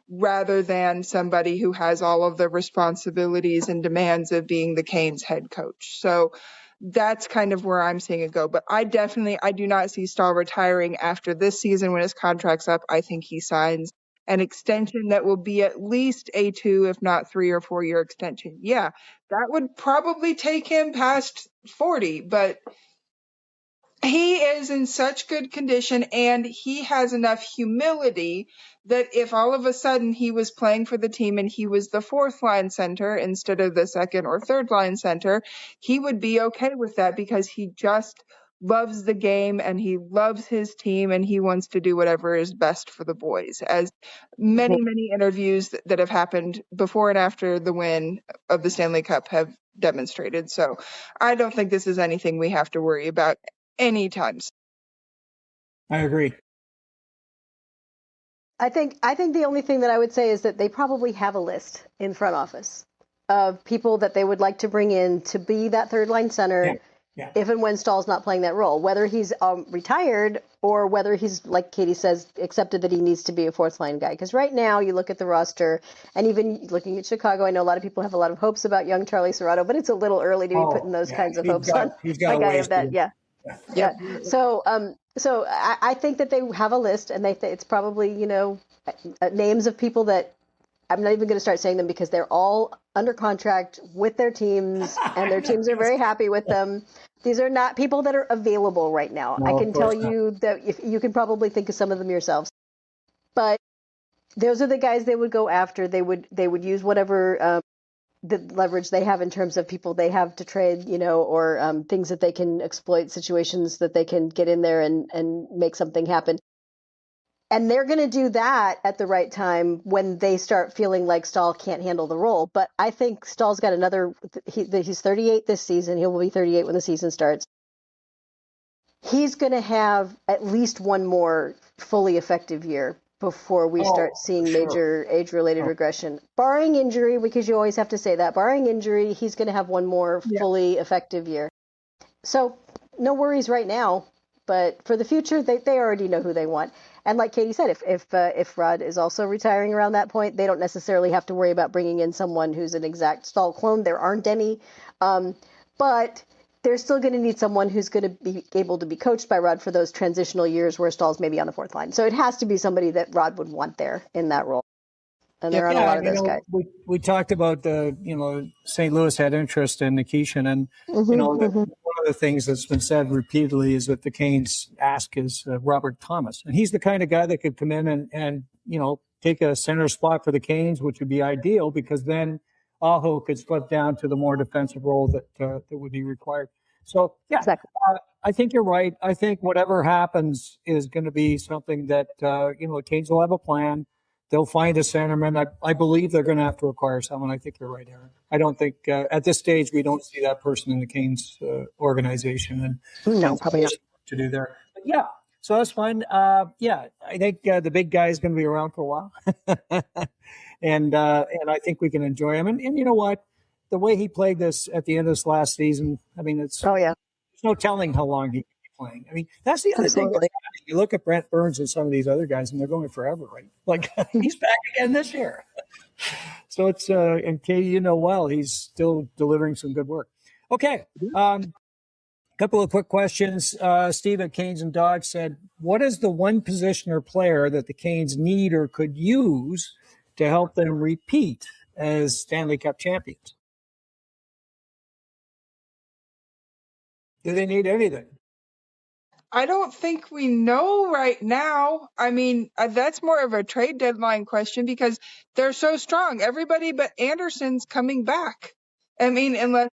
rather than somebody who has all of the responsibilities and demands of being the Canes head coach. So that's kind of where I'm seeing it go. But I do not see Stahl retiring after this season when his contract's up. I think he signs an extension that will be at least a 2, if not 3 or 4 year extension. Yeah, that would probably take him past 40, but he is in such good condition and he has enough humility that if all of a sudden he was playing for the team and he was the 4th line center instead of the 2nd or 3rd line center, he would be okay with that because he just loves the game and he loves his team and he wants to do whatever is best for the boys. As many, many interviews that have happened before and after the win of the Stanley Cup have demonstrated. So I don't think this is anything we have to worry about anytime soon. I agree. I think the only thing that I would say is that they probably have a list in front office of people that they would like to bring in to be that 3rd line center if and when Stahl's not playing that role, whether he's retired or whether he's, like Katie says, accepted that he needs to be a 4th line guy. Because right now you look at the roster, and even looking at Chicago, I know a lot of people have a lot of hopes about young Charlie Serrato, but it's a little early to be putting those kinds of hopes on a guy of that. Yeah. So I think that they have a list, and it's probably, names of people that I'm not even going to start saying them because they're all under contract with their teams, and their teams are very happy with them. These are not people that are available right now. No, I can tell you that if you can probably think of some of them yourselves, but those are the guys they would go after. They would use whatever the leverage they have in terms of people they have to trade, or things that they can exploit, situations that they can get in there and make something happen. And they're going to do that at the right time when they start feeling like Stahl can't handle the role. But I think Stahl's got he's 38 this season. He will be 38 when the season starts. He's going to have at least one more fully effective year before we start seeing major age-related regression. Barring injury, because you always have to say that, barring injury, he's going to have one more fully effective year. So no worries right now, but for the future, they already know who they want. And like Katie said, if Rod is also retiring around that point, they don't necessarily have to worry about bringing in someone who's an exact Stahl clone. There aren't any. But they're still going to need someone who's going to be able to be coached by Rod for those transitional years where Stahl's maybe on the 4th line. So it has to be somebody that Rod would want there in that role. and they're on a lot of those guys. We talked about St. Louis had interest in Nikishin, and one of the things that's been said repeatedly is that the Canes ask is Robert Thomas, and he's the kind of guy that could come in and take a center spot for the Canes, which would be ideal because then Aho could slip down to the more defensive role that would be required. So exactly. I think you're right. I think whatever happens is going to be something that Canes will have a plan. They'll find a centerman. I believe they're going to have to acquire someone. I think you're right, Erin. I don't think at this stage we don't see that person in the Canes organization. And no, probably not to do there. But yeah, so that's fine. I think the big guy is going to be around for a while, and I think we can enjoy him. And you know what, the way he played this at the end of this last season, I mean, there's no telling how long he can be playing. I mean, that's the other thing. You look at Brent Burns and some of these other guys, and they're going forever, right? Like he's back again this year. So it's and Katie, well, he's still delivering some good work. Okay, couple of quick questions. Steve at Canes and Dogs said, "What is the one position or player that the Canes need or could use to help them repeat as Stanley Cup champions?" Do they need anything? I don't think we know right now. I mean, that's more of a trade deadline question because they're so strong. Everybody but Anderson's coming back. I mean, unless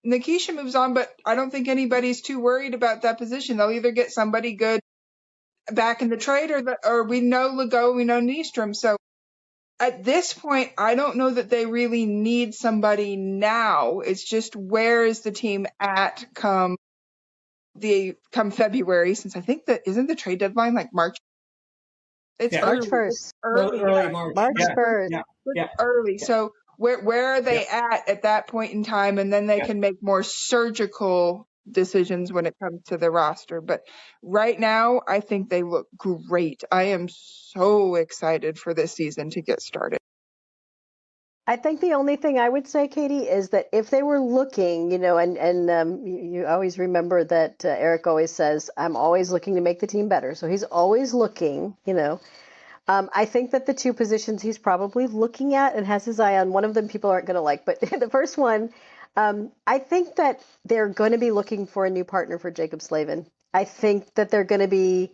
Nikishin moves on, but I don't think anybody's too worried about that position. They'll either get somebody good back in the trade or we know Legault, we know Nystrom. So at this point, I don't know that they really need somebody now. It's just where is the team at come February, since I think that isn't the trade deadline like March. It's March 1st. Early March. March 1st. Yeah. Early. So where are they at that point in time? And then they can make more surgical decisions when it comes to the roster. But right now, I think they look great. I am so excited for this season to get started. I think the only thing I would say, Katie, is that if they were looking, you always remember that Eric always says, I'm always looking to make the team better. So he's always looking, I think that the two positions he's probably looking at and has his eye on, one of them people aren't going to like, but the first one, I think that they're going to be looking for a new partner for Jacob Slavin. I think that they're going to be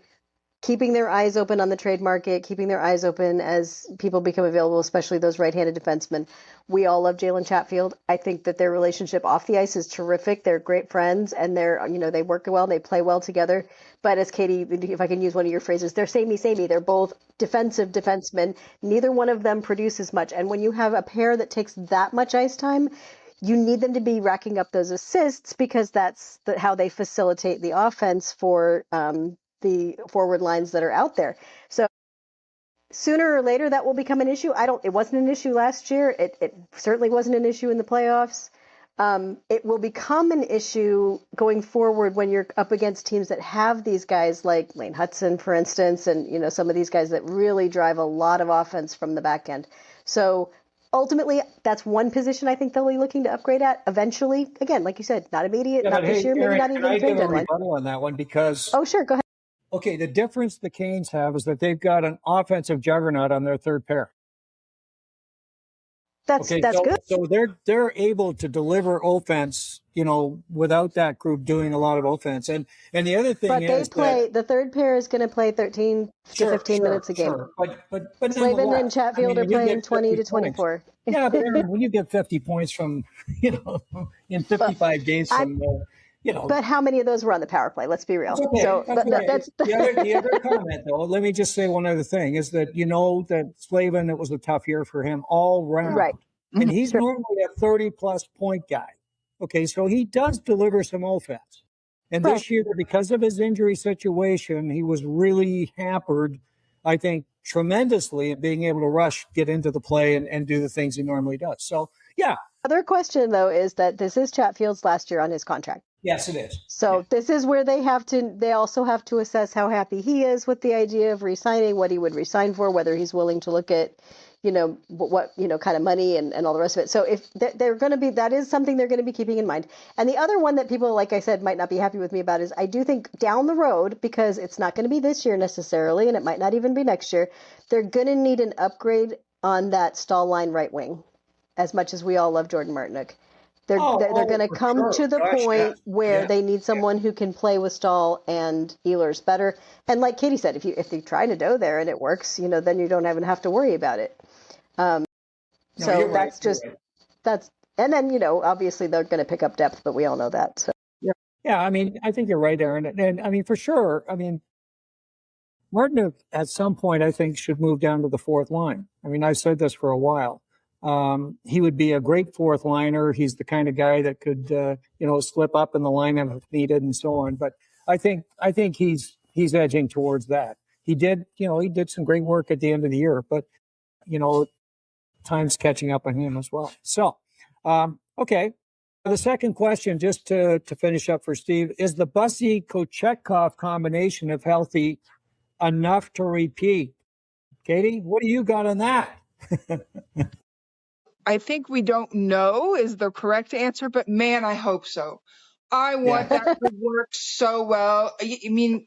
keeping their eyes open on the trade market, keeping their eyes open as people become available, especially those right-handed defensemen. We all love Jalen Chatfield. I think that their relationship off the ice is terrific. They're great friends, and they work well, they play well together. But as Katie, if I can use one of your phrases, they're samey. They're both defensive defensemen. Neither one of them produces much. And when you have a pair that takes that much ice time, you need them to be racking up those assists because that's how they facilitate the offense for the forward lines that are out there. So sooner or later that will become an issue. It wasn't an issue last year. It certainly wasn't an issue in the playoffs. It will become an issue going forward when you're up against teams that have these guys like Lane Hudson, for instance, and some of these guys that really drive a lot of offense from the back end. So ultimately, that's one position I think they'll be looking to upgrade at eventually. Again, like you said, not immediate, not this year, maybe not even trade deadline. Can I give a rebuttal on that one? Because sure, go ahead. Okay, the difference the Canes have is that they've got an offensive juggernaut on their third pair. That's good. So they're able to deliver offense, without that group doing a lot of offense. And the other thing the third pair is going to play 13 to 15 minutes a game. Sure. But Slavin and Chatfield are playing 20 to 24. Yeah, but Erin, when you get 50 points from, in 55 games from But how many of those were on the power play? Let's be real. Okay. So that's the other comment, though. Let me just say one other thing is that that Slavin, it was a tough year for him all round, right? And he's normally a 30-plus point guy. Okay, so he does deliver some offense. And this year, because of his injury situation, he was really hampered, I think, tremendously in being able to get into the play and do the things he normally does. So, yeah. Other question, though, is that this is Chatfield's last year on his contract. Yes, it is. So This is where they also have to assess how happy he is with the idea of re-signing, what he would re-sign for, whether he's willing to look at, what kind of money and all the rest of it. So if they're going to be, that is something they're going to be keeping in mind. And the other one that people, like I said, might not be happy with me about is I do think down the road, because it's not going to be this year necessarily, and it might not even be next year, they're going to need an upgrade on that stall line right wing, as much as we all love Jordan Martinook. They're going to come to the point where they need someone who can play with Stahl and Ehlers better. And like Katie said, if they try Nadeau there and it works, then you don't even have to worry about it. So that's that's, and then, obviously they're going to pick up depth, but we all know that. So. Yeah. I mean, I think you're right, Erin. And I mean, for sure. I mean, Martinook at some point, I think, should move down to the fourth line. I mean, I've said this for a while. He would be a great fourth liner. He's the kind of guy that could, slip up in the lineup if needed and so on. But I think he's edging towards that. He did some great work at the end of the year, but, time's catching up on him as well. So, okay. The second question, just to finish up for Steve, is the Bussey-Kochetkov combination of healthy enough to repeat? Katie, what do you got on that? I think we don't know is the correct answer, but man, I hope so. I want that to work so well. I mean,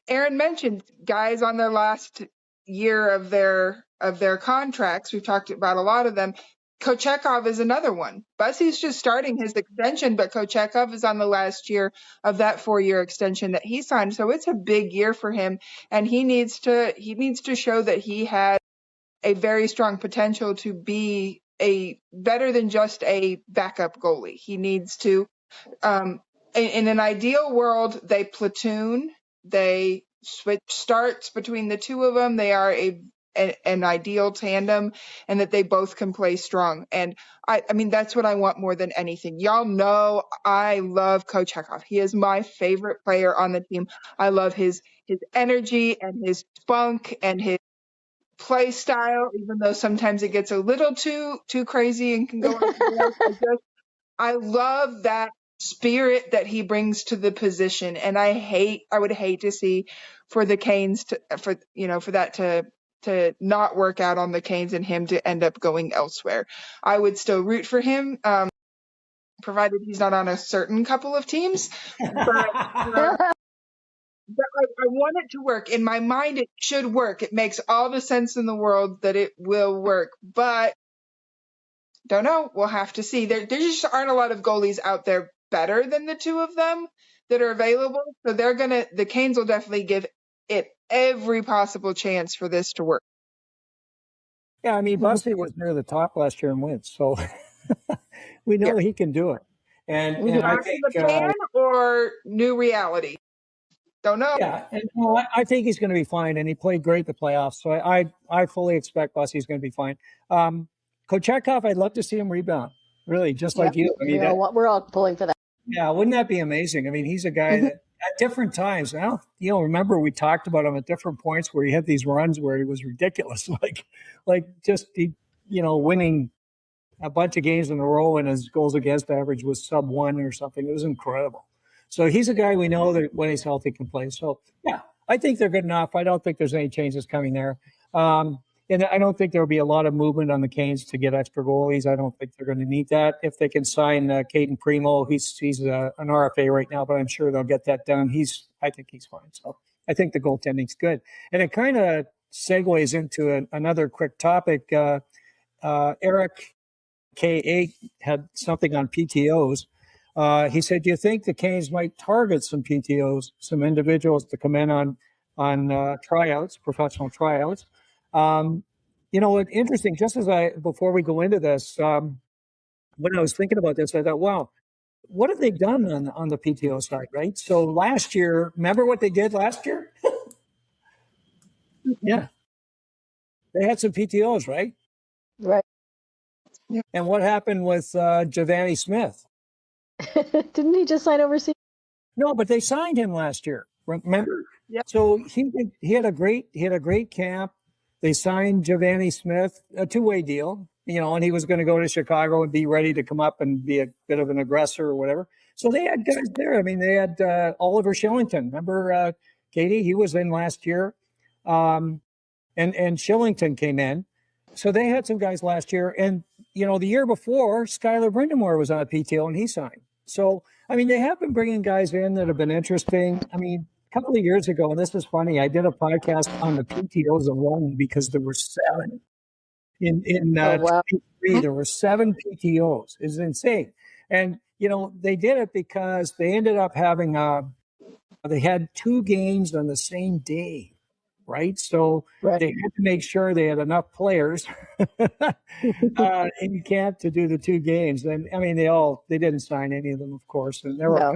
Erin mentioned guys on their last year of their contracts. We've talked about a lot of them. Kochetkov is another one. Bussey's just starting his extension, but Kochetkov is on the last year of that 4-year extension that he signed. So it's a big year for him, and he needs to show that he has a very strong potential to be a better than just a backup goalie. He needs to, in an ideal world, they platoon, they switch starts between the two of them. They are an ideal tandem, and that they both can play strong. And I mean, that's what I want more than anything. Y'all know I love Kochetkov. He is my favorite player on the team. I love his energy and his spunk and his play style, even though sometimes it gets a little too crazy and can go I love that spirit that he brings to the position, and I would hate to see for the Canes for that to not work out on the Canes and him to end up going elsewhere. I would still root for him, provided he's not on a certain couple of teams. But I want it to work. In my mind, it should work. It makes all the sense in the world that it will work. But don't know. We'll have to see. There just aren't a lot of goalies out there better than the two of them that are available. So the Canes will definitely give it every possible chance for this to work. Yeah, I mean, Bussey was near the top last year in wins, so we know he can do it. And I think the fan or new reality. Don't know. Yeah, and I think he's going to be fine, and he played great the playoffs. So I fully expect Bussey's going to be fine. Kochetkov, I'd love to see him rebound. Really, just like you. I mean, we're all pulling for that. Yeah, wouldn't that be amazing? I mean, he's a guy that at different times. I don't, remember we talked about him at different points where he had these runs where he was ridiculous, like just winning a bunch of games in a row, and his goals against average was sub-1 or something. It was incredible. So he's a guy we know that when he's healthy can play. So, yeah, I think they're good enough. I don't think there's any changes coming there. And I don't think there will be a lot of movement on the Canes to get extra goalies. I don't think they're going to need that. If they can sign Caden Primo, he's an RFA right now, but I'm sure they'll get that done. I think he's fine. So I think the goaltending's good. And it kind of segues into another quick topic. Eric K8 had something on PTOs. He said, do you think the Canes might target some PTOs, some individuals to come in on tryouts, professional tryouts? Interesting, just before we go into this, when I was thinking about this, I thought, wow, what have they done on the PTO side, right? So last year, remember what they did last year? Yeah. They had some PTOs, right? Right. And what happened with Giovanni Smith? Didn't he just sign overseas? No, but they signed him last year. Remember? Yeah. So he had a great camp. They signed Giovanni Smith, a 2-way deal, and he was going to go to Chicago and be ready to come up and be a bit of an aggressor or whatever. So they had guys there. I mean, they had Oliver Shillington. Remember, Katie? He was in last year. And Shillington came in. So they had some guys last year. And, the year before, Skylar Brindamore was on a PTO and he signed. So, I mean, they have been bringing guys in that have been interesting. I mean, a couple of years ago, and this is funny, I did a podcast on the PTOs alone because there were 7. in Oh, wow. 23. There were 7 PTOs. It's insane. And, they did it because they ended up having they had 2 games on the same day, right? So Right. they had to make sure they had enough players in camp to do the 2 games. And I mean, they didn't sign any of them, of course. And No.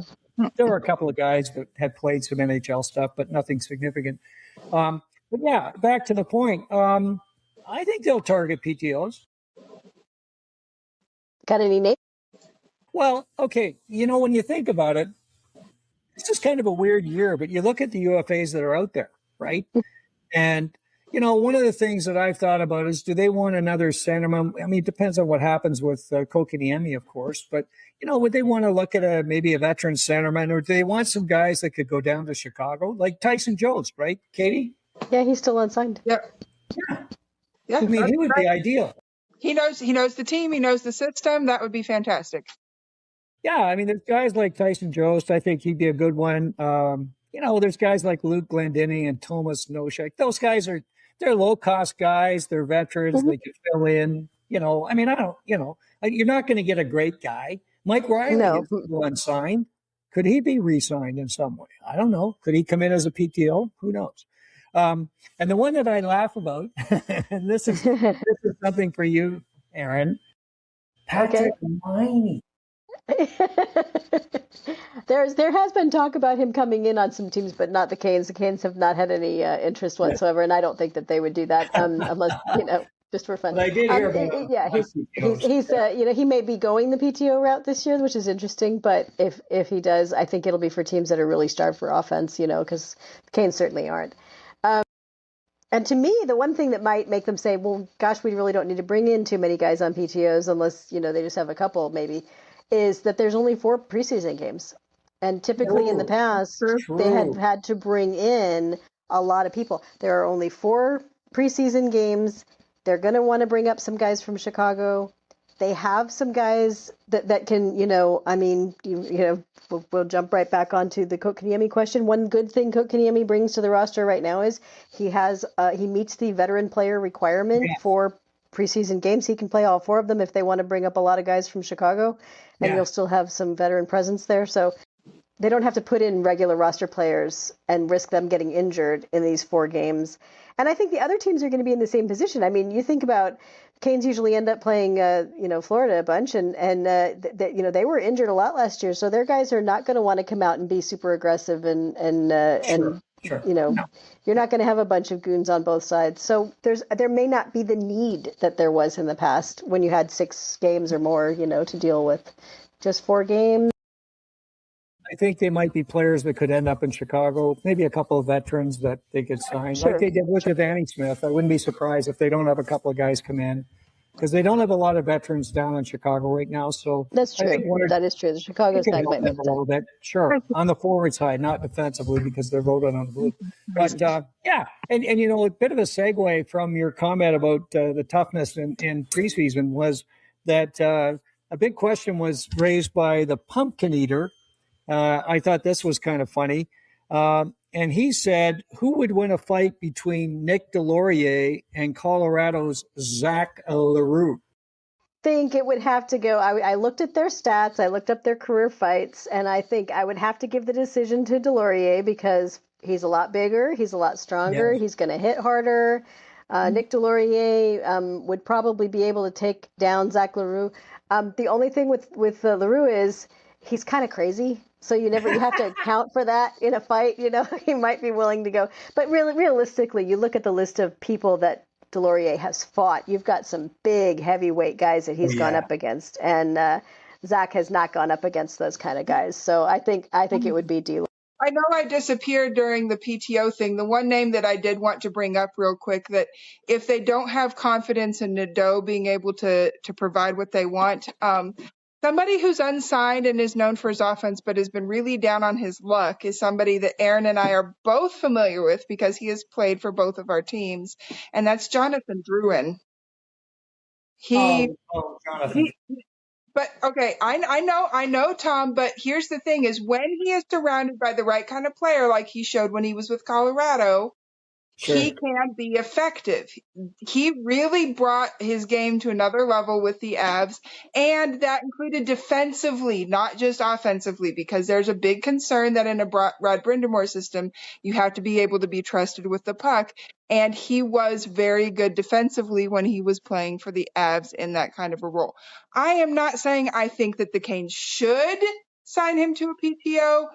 there were a couple of guys that had played some NHL stuff, but nothing significant. But yeah, back to the point. I think they'll target PTOs. Got any names? Well, okay. When you think about it, this is kind of a weird year, but you look at the UFAs that are out there, right? And, one of the things that I've thought about is, do they want another centerman? I mean, it depends on what happens with Kotkaniemi, of course, but, would they want to look at maybe a veteran centerman, or do they want some guys that could go down to Chicago, like Tyson Jones, right, Katie? Yeah, he's still unsigned. Yep. Yeah. I mean, he would be ideal. He knows the team. He knows the system. That would be fantastic. Yeah, I mean, there's guys like Tyson Jost. I think he'd be a good one. There's guys like Luke Glendening and Thomas Noshek. Those guys they're low-cost guys. They're veterans. Mm-hmm. They can fill in. I mean, you're not going to get a great guy. Mike Riley is still unsigned. Could he be re-signed in some way? I don't know. Could he come in as a PTO? Who knows? And the one that I laugh about, and this is something for you, Erin, Patrick Laine. There has been talk about him coming in on some teams, but not the Canes. The Canes have not had any interest whatsoever, and I don't think that they would do that unless just for fun. But I did hear about he's he may be going the PTO route this year, which is interesting. But if he does, I think it'll be for teams that are really starved for offense. Because the Canes certainly aren't. And to me, the one thing that might make them say, well, gosh, we really don't need to bring in too many guys on PTOs unless, they just have a couple maybe, is that there's only 4 preseason games. And typically in the past, they had to bring in a lot of people. There are only 4 preseason games. They're going to want to bring up some guys from Chicago. They have some guys that can, we'll jump right back onto the Kotkaniemi question. One good thing Kotkaniemi brings to the roster right now is he meets the veteran player requirement for preseason games. He can play all 4 of them if they want to bring up a lot of guys from Chicago, and you'll still have some veteran presence there. So they don't have to put in regular roster players and risk them getting injured in these 4 games. And I think the other teams are going to be in the same position. I mean, you think about Canes usually end up playing, Florida a bunch, and they were injured a lot last year, so their guys are not going to want to come out and be super aggressive Sure. You're not going to have a bunch of goons on both sides. So there may not be the need that there was in the past when you had 6 games or more, to deal with. Just 4 games. I think they might be players that could end up in Chicago, maybe a couple of veterans that they could sign, like they did with Danny Smith. I wouldn't be surprised if they don't have a couple of guys come in, because they don't have a lot of veterans down in Chicago right now. So that's true. That is true. The Chicago side might make a little bit, sure, on the forward side, not defensively because they're voted on the blue. But and a bit of a segue from your comment about the toughness in preseason was that a big question was raised by the Pumpkin Eater. I thought this was kind of funny. And he said, who would win a fight between Nick Delorier and Colorado's Zach Leroux? I think it would have to go. I looked at their stats. I looked up their career fights, and I think I would have to give the decision to Delorier because he's a lot bigger. He's a lot stronger. He's going to hit harder. Nick Delorier would probably be able to take down Zach Leroux. The only thing with Leroux is he's kind of crazy. So you have to account for that in a fight. He might be willing to go. But really, realistically, you look at the list of people that Delorier has fought. You've got some big heavyweight guys that he's gone up against. And Zach has not gone up against those kind of guys. So I think it would be Delorier. I know I disappeared during the PTO thing. The one name that I did want to bring up real quick, that if they don't have confidence in Nadeau being able to provide what they want, somebody who's unsigned and is known for his offense but has been really down on his luck is somebody that Erin and I are both familiar with because he has played for both of our teams, and that's Jonathan Drouin. Jonathan. But okay, I know, Tom, but here's the thing is when he is surrounded by the right kind of player like he showed when he was with Colorado, he can be effective. He really brought his game to another level with the Avs, and that included defensively, not just offensively, because there's a big concern that in a Rod Brind'Amour system, you have to be able to be trusted with the puck, and he was very good defensively when he was playing for the Avs in that kind of a role. I am not saying I think that the Canes should sign him to a PTO,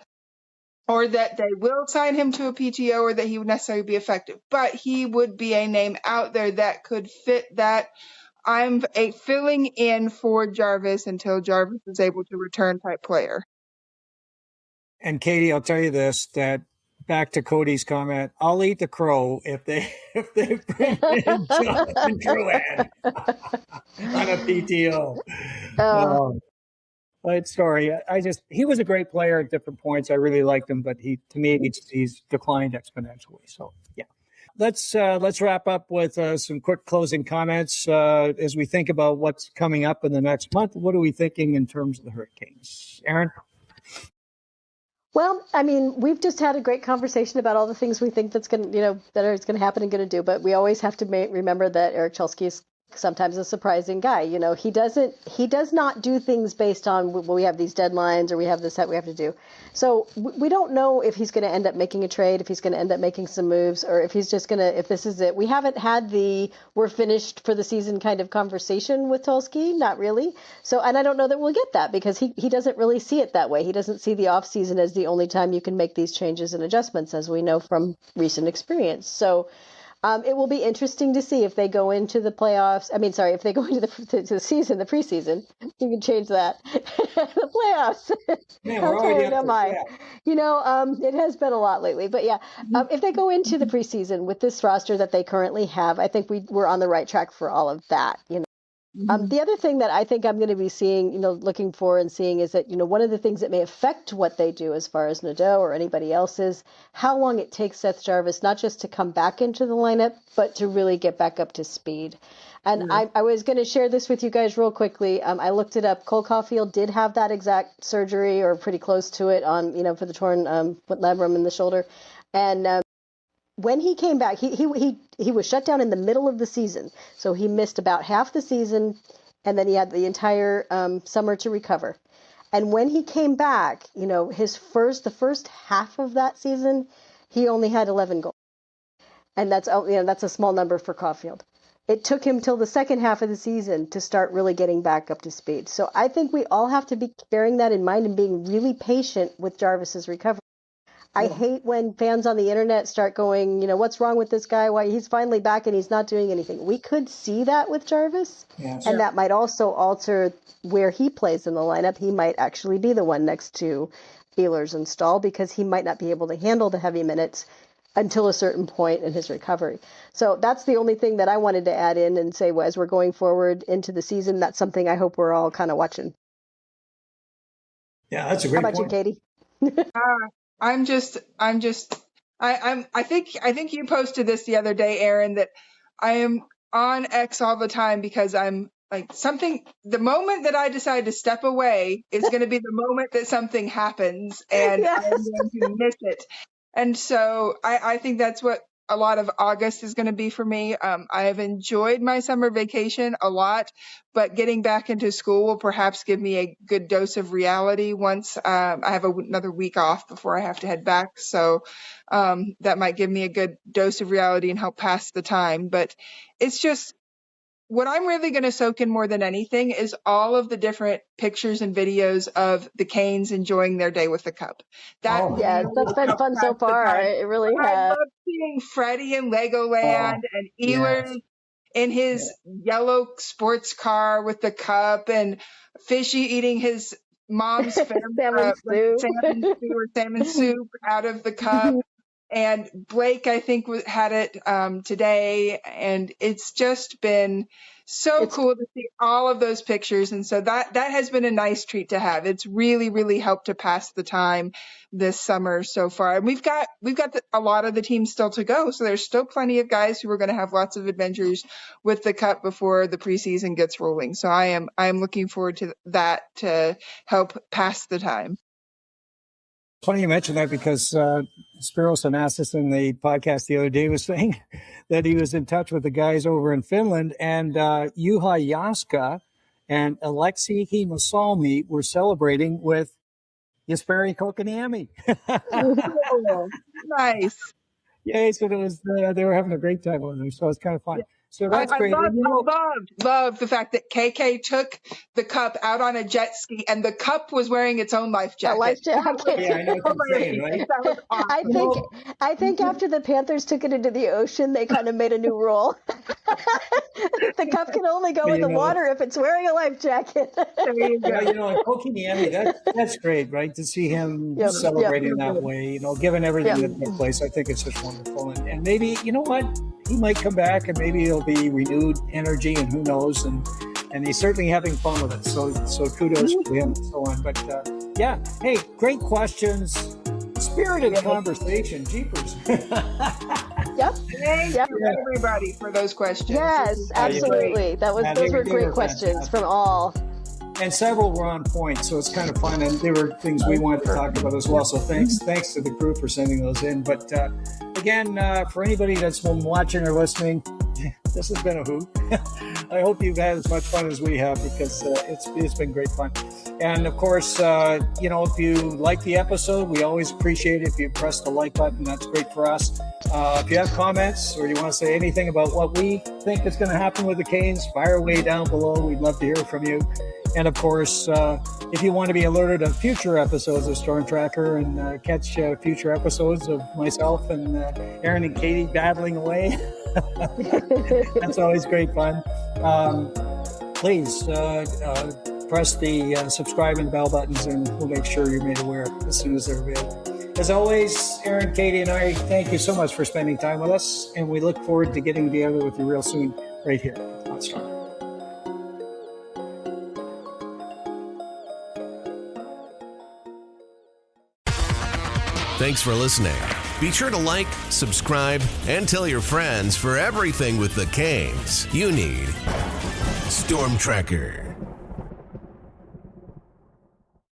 or that they will sign him to a PTO, or that he would necessarily be effective. But he would be a name out there that could fit that. I'm a filling in for Jarvis until Jarvis is able to return type player. And Katie, I'll tell you this, that back to Cody's comment, I'll eat the crow if they bring in Jonathan Drouin on a PTO. Right story. He was a great player at different points. I really liked him, but to me, he's declined exponentially. So yeah, let's wrap up with some quick closing comments as we think about what's coming up in the next month. What are we thinking in terms of the Hurricanes, Erin? Well, I mean, we've just had a great conversation about all the things we think that is going to happen and going to do. But we always have to remember that Eric Chelsky is sometimes a surprising guy. He does not do things based on, well, we have these deadlines or we have this that we have to do. So we don't know if he's going to end up making a trade, if he's going to end up making some moves, or if he's just going to, if this is it. We haven't had the we're finished for the season kind of conversation with Tulsky, not really. So, and I don't know that we'll get that because he doesn't really see it that way. He doesn't see the offseason as the only time you can make these changes and adjustments, as we know from recent experience. So it will be interesting to see if they go into the playoffs. If they go into the season, the preseason. You can change that. The playoffs. Yeah, How carried am I? It has been a lot lately. But yeah, if they go into the preseason with this roster that they currently have, I think we're on the right track for all of that. The other thing that I think I'm going to be seeing, looking for and seeing is that, one of the things that may affect what they do as far as Nadeau or anybody else is how long it takes Seth Jarvis not just to come back into the lineup, but to really get back up to speed. And I was going to share this with you guys real quickly. I looked it up. Cole Caulfield did have that exact surgery or pretty close to it on, for the torn labrum in the shoulder. And when he came back, he was shut down in the middle of the season. So he missed about half the season, and then he had the entire summer to recover. And when he came back, the first half of that season, he only had 11 goals. And that's a small number for Caulfield. It took him till the second half of the season to start really getting back up to speed. So I think we all have to be bearing that in mind and being really patient with Jarvis's recovery. I hate when fans on the internet start going, what's wrong with this guy? Why he's finally back and he's not doing anything. We could see that with Jarvis, and that might also alter where he plays in the lineup. He might actually be the one next to Ehlers and Stahl because he might not be able to handle the heavy minutes until a certain point in his recovery. So that's the only thing that I wanted to add in and say, as we're going forward into the season, that's something I hope we're all kind of watching. Yeah, that's a great point. How about you, Katie? I think you posted this the other day, Erin, that I am on X all the time because I'm like the moment that I decide to step away is going to be the moment that something happens and Yes. I'm going to miss it. And so I think that's what a lot of August is going to be for me. I have enjoyed my summer vacation a lot, but getting back into school will perhaps give me a good dose of reality once I have another week off before I have to head back. So that might give me a good dose of reality and help pass the time. But it's just what I'm really going to soak in more than anything is all of the different pictures and videos of the Canes enjoying their day with the cup. That's been fun so far. It really has. I love seeing Freddie in Legoland and Ehlers in his yellow sports car with the cup and Fishy eating his mom's salmon soup out of the cup. And Blake, I think, had it today, and it's just been so cool to see all of those pictures. And so that has been a nice treat to have. It's really, really helped to pass the time this summer so far. And we've got a lot of the teams still to go, so there's still plenty of guys who are going to have lots of adventures with the cup before the preseason gets rolling. So I am looking forward to that to help pass the time. Funny you mentioned that because Spiros Anastas in the podcast the other day was saying that he was in touch with the guys over in Finland, and Juha Jaska and Alexei Himasalmi were celebrating with Jesperi Kotkaniemi. Nice. Yeah, so it was, they were having a great time with him, so it's kind of fun. So that's I great. love the fact that KK took the cup out on a jet ski, and the cup was wearing its own life jacket. A life jacket. Yeah, I know what you're saying, right? That was awesome. I think after the Panthers took it into the ocean, they kind of made a new rule. The cup can only go in the water if it's wearing a life jacket. Yeah, Kotkaniemi, that's great, right? To see him celebrating that way, given everything that took place, I think it's just wonderful. And maybe, you know what? He might come back and maybe it'll be renewed energy, and who knows, and he's certainly having fun with it, so kudos to him and so on. But hey, great questions, spirited conversation, jeepers. Thank you everybody for those questions. Yes, absolutely. Those were great questions from all. And several were on point, so it's kind of fun. And there were things we wanted to talk about as well. So thanks to the crew for sending those in. But again, for anybody that's been watching or listening, this has been a hoot. I hope you've had as much fun as we have, because it's been great fun. And of course, if you like the episode, we always appreciate it if you press the like button. That's great for us. If you have comments or you want to say anything about what we think is going to happen with the Canes, fire away down below. We'd love to hear from you. And of course, if you want to be alerted of future episodes of stormTRacker and catch future episodes of myself and Erin and Katie battling away, that's always great fun. Please press the subscribe and bell buttons, and we'll make sure you're made aware as soon as they're available. As always, Erin, Katie, and I thank you so much for spending time with us, and we look forward to getting together with you real soon right here on Storm. Thanks for listening. Be sure to like, subscribe, and tell your friends for everything with the Canes. You need stormTRacker.